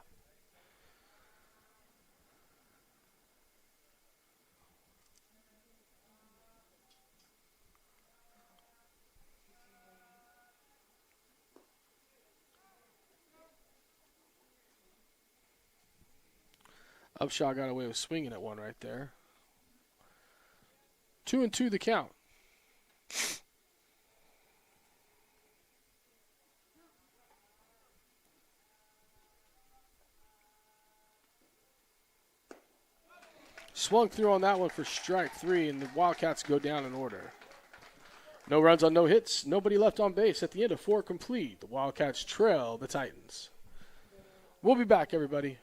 Speaker 1: Upshaw got away with swinging at one right there. 2-2 the count. Swung through on that one for strike 3, and the Wildcats go down in order. No runs on no hits, nobody left on base at the end of 4 complete. The Wildcats trail the Titans. We'll be back, everybody.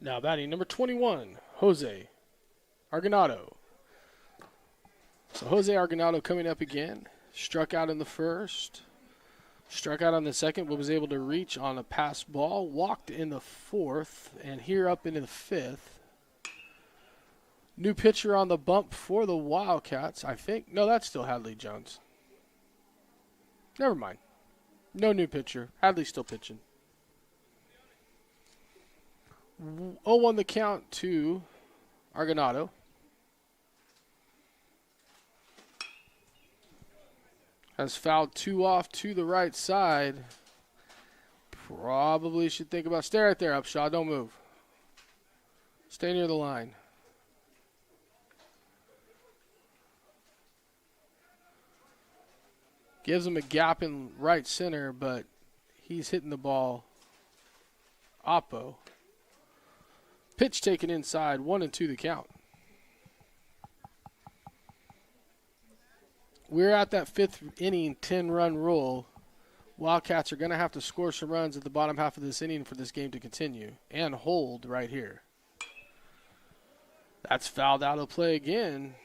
Speaker 1: Now batting number 21, Jose Argonado. So Jose Argonado coming up again. Struck out in the first. Struck out on the second, but was able to reach on a pass ball. Walked in the fourth, and here up into the fifth. New pitcher on the bump for the Wildcats, I think. No, that's still Hadley Jones. Never mind. No new pitcher. Hadley's still pitching. 0-1 the count to Argonado. Has fouled 2 off to the right side. Probably should think about. Stay right there, Upshaw. Don't move. Stay near the line. Gives him a gap in right center, but he's hitting the ball oppo. Pitch taken inside, 1-2 the count. We're at that fifth inning, 10-run rule. Wildcats are going to have to score some runs at the bottom half of this inning for this game to continue and hold right here. That's fouled out of play again.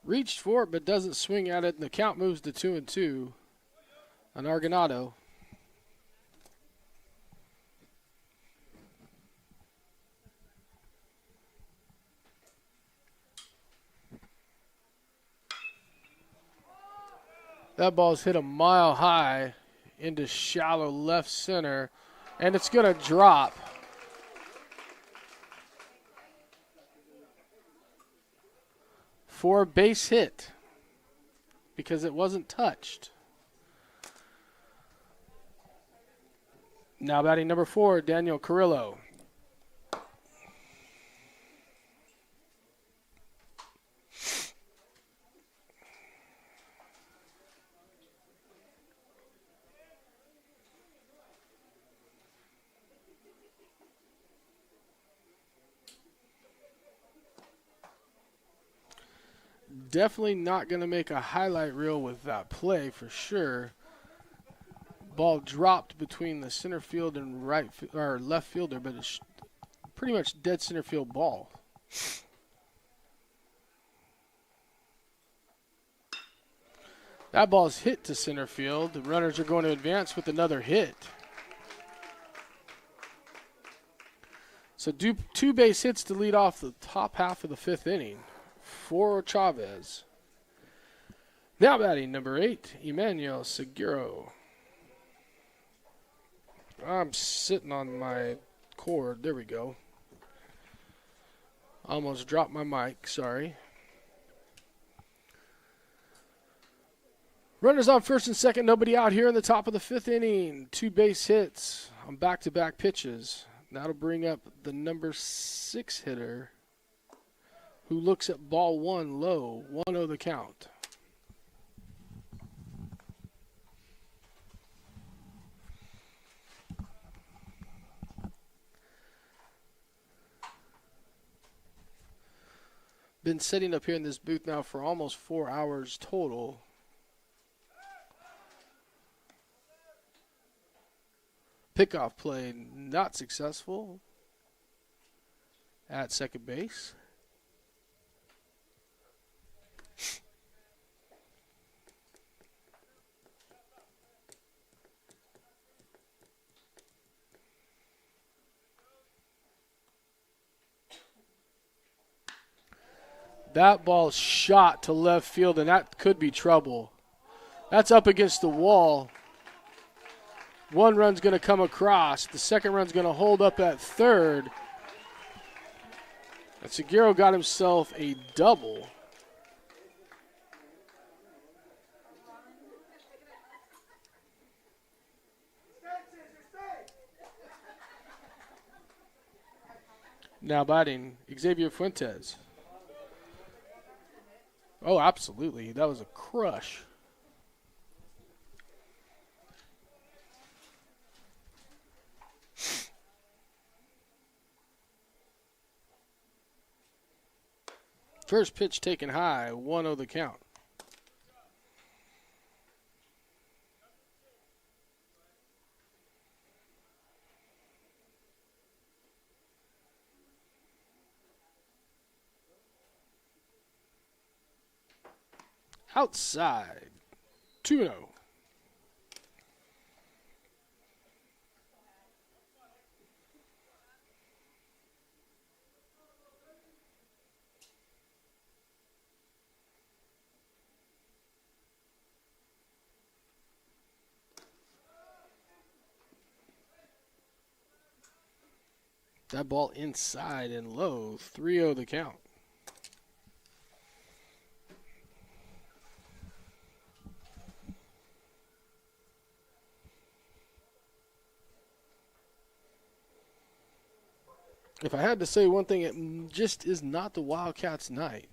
Speaker 1: Reached for it, but doesn't swing at it, and the count moves to 2-2 on Argonado. That ball's hit a mile high into shallow left center, and it's going to drop. For a base hit because it wasn't touched. Now batting number 4, Daniel Carrillo. Definitely not going to make a highlight reel with that play for sure. Ball dropped between the center field and or left fielder, but it's pretty much dead center field ball. That ball's hit to center field. The runners are going to advance with another hit. So 2 base hits to lead off the top half of the 5th inning for Chavez. Now batting number 8, Emmanuel Seguro. I'm sitting on my cord. There we go. Almost dropped my mic. Sorry. Runners on first and second. Nobody out here in the top of the 5th inning. 2 base hits on back-to-back pitches. That'll bring up the number 6 hitter, who looks at ball 1 low. 1-0 the count. Been sitting up here in this booth now for almost 4 hours total. Pickoff play not successful at second base. That ball shot to left field, and that could be trouble. That's up against the wall. 1 run's going to come across. The second run's going to hold up at third. And Seguro got himself a double. Now batting, Xavier Fuentes. Oh, absolutely. That was a crush. First pitch taken high, 1-0 the count. Outside, 2-0. That ball inside and low, 3-0 the count. If I had to say one thing, it just is not the Wildcats' night.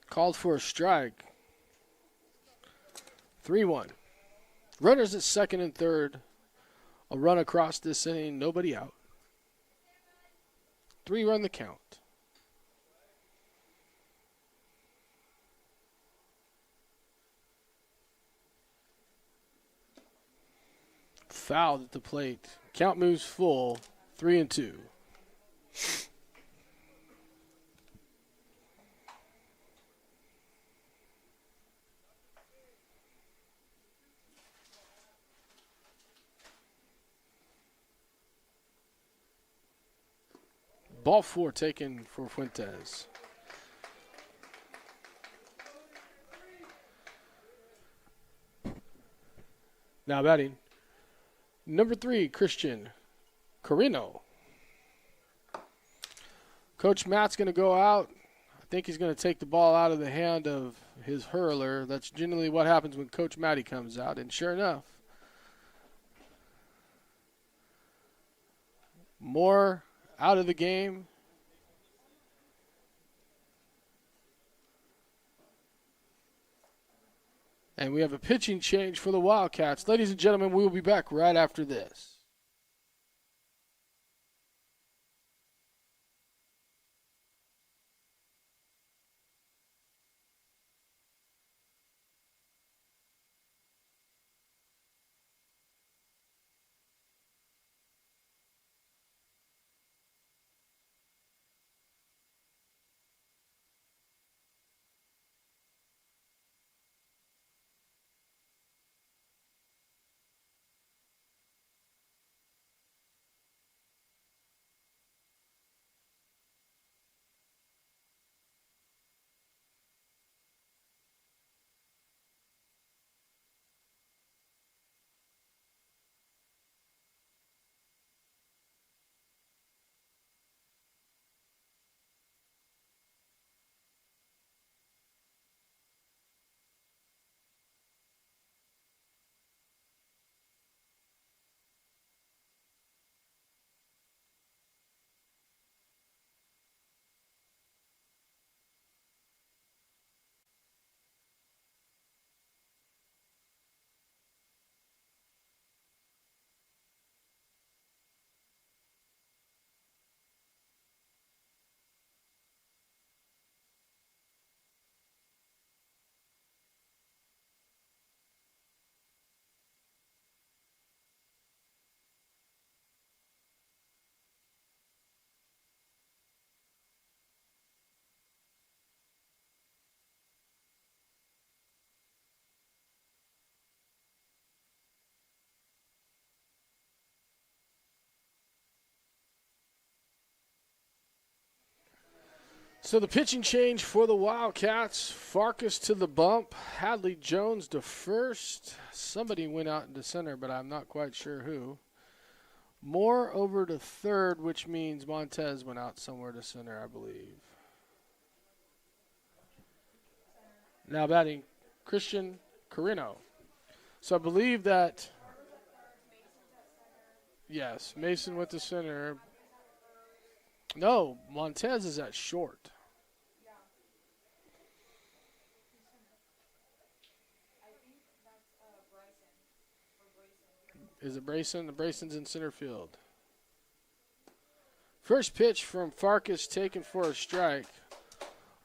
Speaker 1: Called for a strike. 3-1. Runners at second and third. A run across this inning, nobody out. 3-run the count. Fouled at the plate. Count moves full, 3-2. Ball 4 taken for Fuentes. Now batting, number 3, Christian Carino. Coach Matt's going to go out. I think he's going to take the ball out of the hand of his hurler. That's generally what happens when Coach Matty comes out. And sure enough, Moore out of the game. And we have a pitching change for the Wildcats. Ladies and gentlemen, we will be back right after this. So the pitching change for the Wildcats. Farkas to the bump. Hadley Jones to first. Somebody went out into center, but I'm not quite sure who. Moore over to third, which means Montez went out somewhere to center, I believe. Now batting, Christian Carino. So I believe that, yes, Mason went to center. No, Montez is at short. Is it Brayson? The Brayson's in center field. First pitch from Farkas taken for a strike.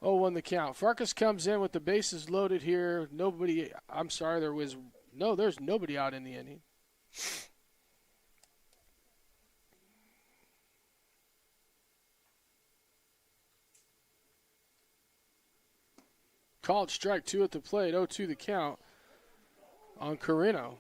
Speaker 1: 0-1 the count. Farkas comes in with the bases loaded here. There's nobody out in the inning. Called strike 2 at the plate. 0-2 the count on Carino.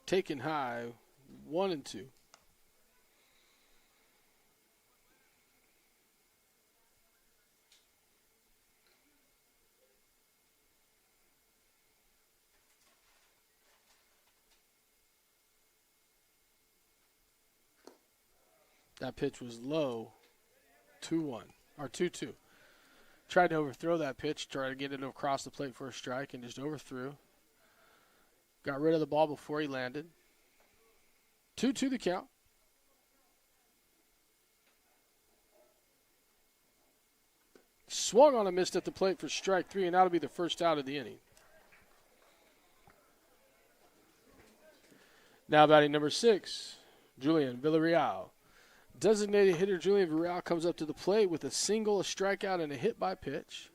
Speaker 1: Taken high, 1-2. That pitch was low, 2-1, or 2-2. Tried to overthrow that pitch, tried to get it across the plate for a strike, and just overthrew. Got rid of the ball before he landed. 2-2 the count. Swung on a missed at the plate for strike 3, and that'll be the first out of the inning. Now batting number 6, Julian Villarreal. Designated hitter Julian Villarreal comes up to the plate with a single, a strikeout, and a hit by pitch.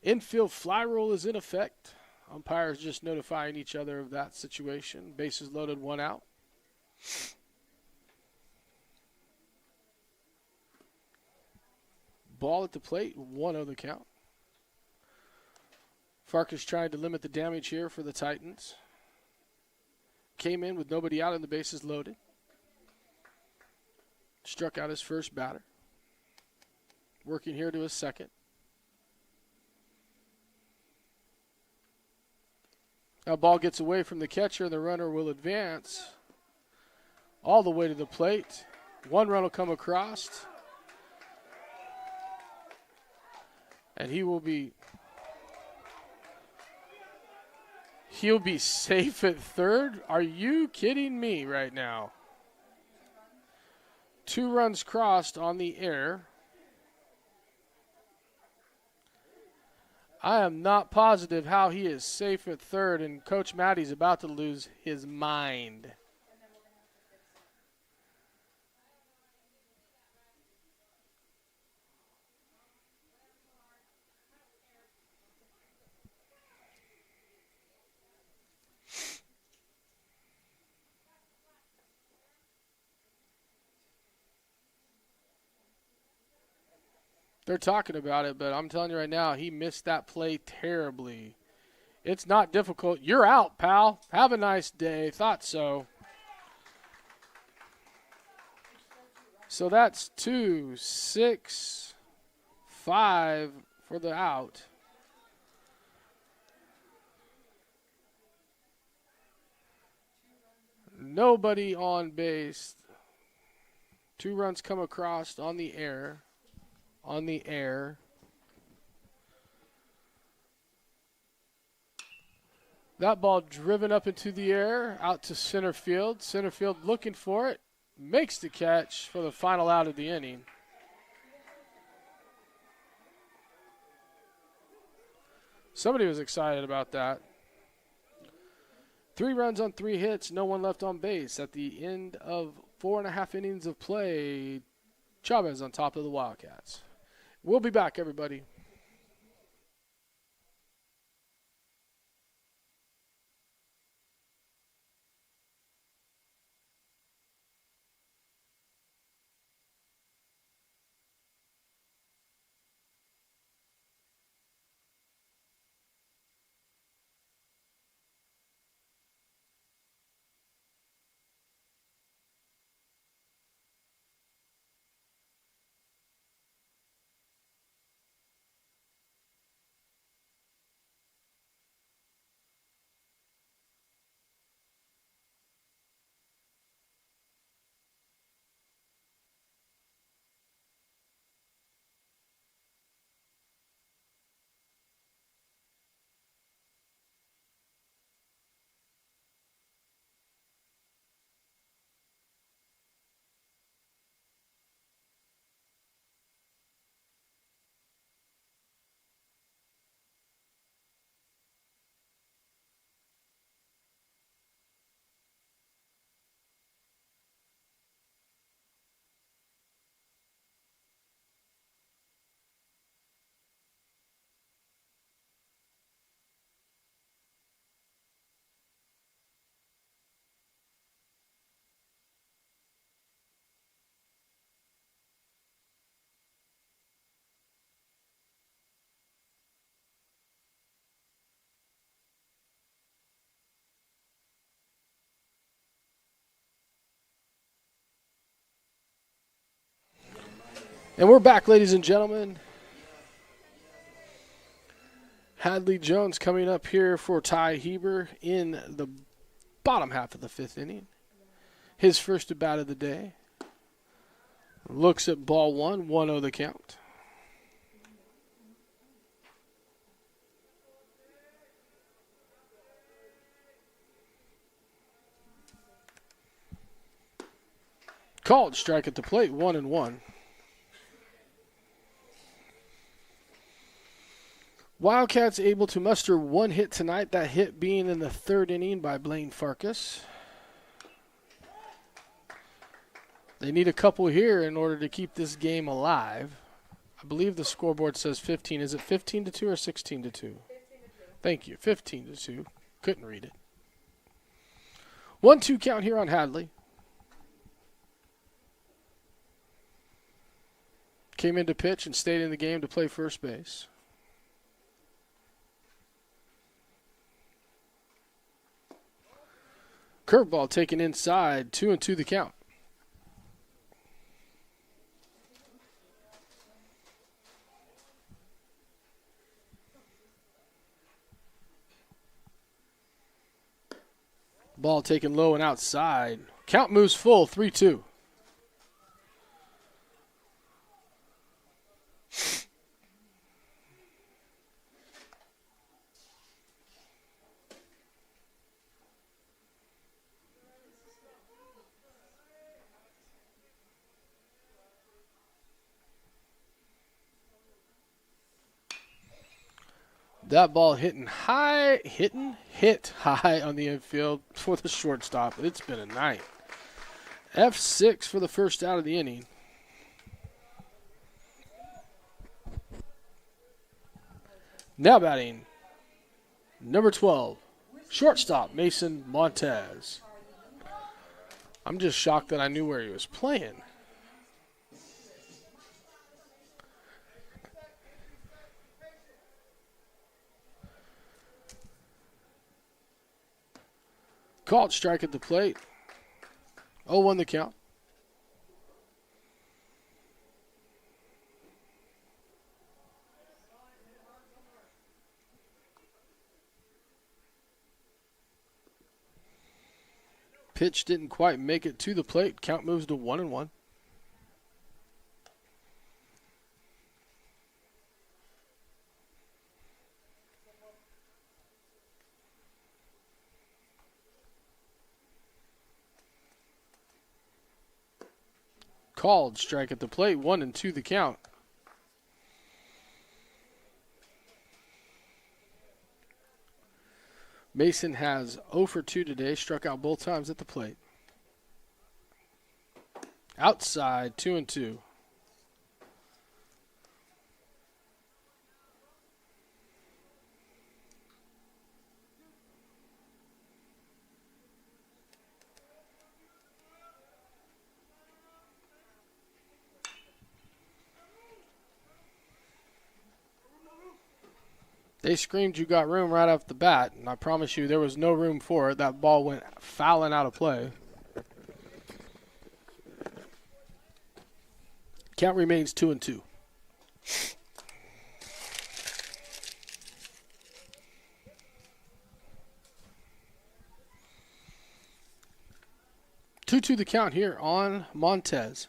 Speaker 1: Infield fly rule is in effect. Umpires just notifying each other of that situation. Bases loaded, 1 out. Ball at the plate, 1-0 the count. Farkas trying to limit the damage here for the Titans. Came in with nobody out and the bases loaded. Struck out his first batter. Working here to his second. Now ball gets away from the catcher, and the runner will advance all the way to the plate. 1 run will come across. And he'll be safe at third. Are you kidding me right now? 2 runs crossed on the air. I am not positive how he is safe at third, and Coach Matty's about to lose his mind. They're talking about it, but I'm telling you right now, he missed that play terribly. It's not difficult. You're out, pal. Have a nice day. Thought so. So that's 2, 6, 5 for the out. Nobody on base. 2 runs come across on the air. That ball driven up into the air, out to center field. Center field looking for it. Makes the catch for the final out of the inning. Somebody was excited about that. 3 runs on 3 hits, no one left on base. At the end of 4.5 innings of play, Chavez on top of the Wildcats. We'll be back, everybody. And we're back, ladies and gentlemen. Hadley Jones coming up here for Ty Heber in the bottom half of the 5th inning. His first at bat of the day. Looks at ball one, 1-0 the count. Called strike at the plate, 1-1. Wildcats able to muster one hit tonight, that hit being in the 3rd inning by Blaine Farkas. They need a couple here in order to keep this game alive. I believe the scoreboard says 15. Is it 15-2 or 16-2? Thank you, 15-2. Couldn't read it. 1-2 count here on Hadley. Came in to pitch and stayed in the game to play first base. Curveball taken inside, 2-2 the count. Ball taken low and outside. Count moves full, 3-2. That ball hit high on the infield for the shortstop. It's been a night. F6 for the first out of the inning. Now batting, number 12, shortstop Mason Montez. I'm just shocked that I knew where he was playing. Called strike at the plate. 0-1 the count. Pitch didn't quite make it to the plate. Count moves to 1-1. Called strike at the plate, 1-2 the count. Mason has 0 for 2 today, struck out both times at the plate. Outside, 2-2. They screamed you got room right off the bat, and I promise you there was no room for it. That ball went fouling out of play. Count remains 2-2. Two the count here on Montez.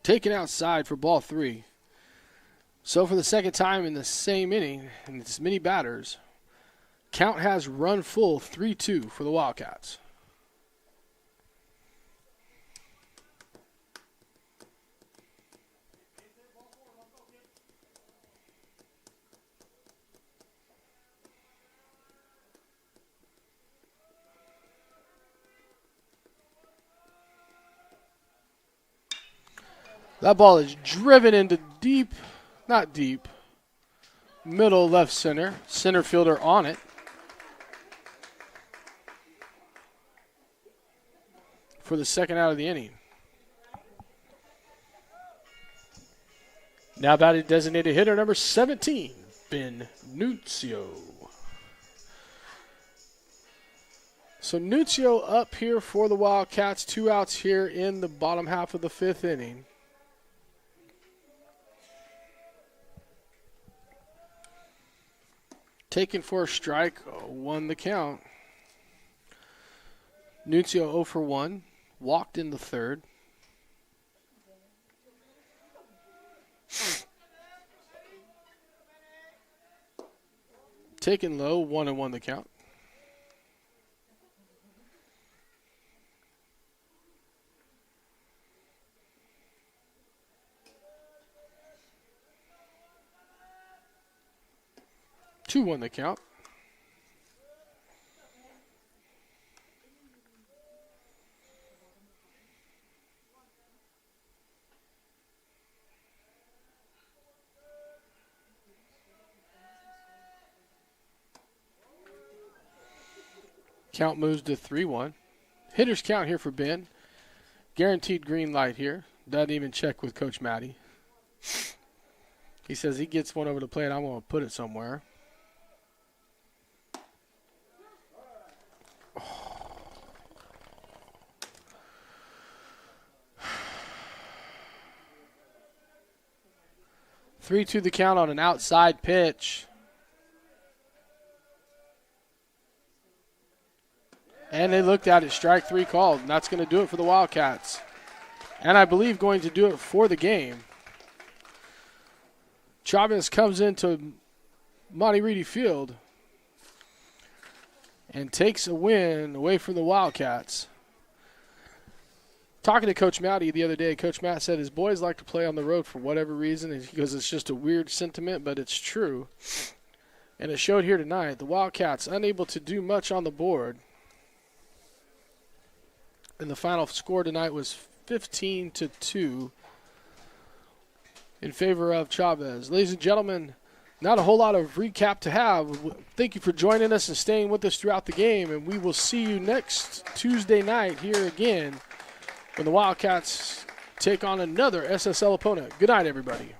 Speaker 1: Taken outside for ball 3. So for the second time in the same inning, and it's many batters, count has run full, 3-2 for the Wildcats. That ball is driven into middle left center. Center fielder on it. For the second out of the inning. Now batting designated hitter number 17, Ben Nunzio. So Nunzio up here for the Wildcats. 2 outs here in the bottom half of the 5th inning. Taken for a strike, 1 the count. Nunzio 0 for 1, walked in the 3rd. Taken low, 1-1 the count. Two won the count. Count moves to 3-1. Hitters count here for Ben. Guaranteed green light here. Doesn't even check with Coach Matty. He says he gets one over the plate. I'm going to put it somewhere. Oh. 3-2 the count on an outside pitch. And they looked at it, strike 3 called, and that's going to do it for the Wildcats. And I believe going to do it for the game. Chavez comes into Monty Reedy Field and takes a win away from the Wildcats. Talking to Coach Matty the other day, Coach Matt said his boys like to play on the road for whatever reason. He goes, it's just a weird sentiment, but it's true. And it showed here tonight. The Wildcats unable to do much on the board. And the final score tonight was 15-2 in favor of Chavez. Ladies and gentlemen, not a whole lot of recap to have. Thank you for joining us and staying with us throughout the game. And we will see you next Tuesday night here again when the Wildcats take on another SSL opponent. Good night, everybody.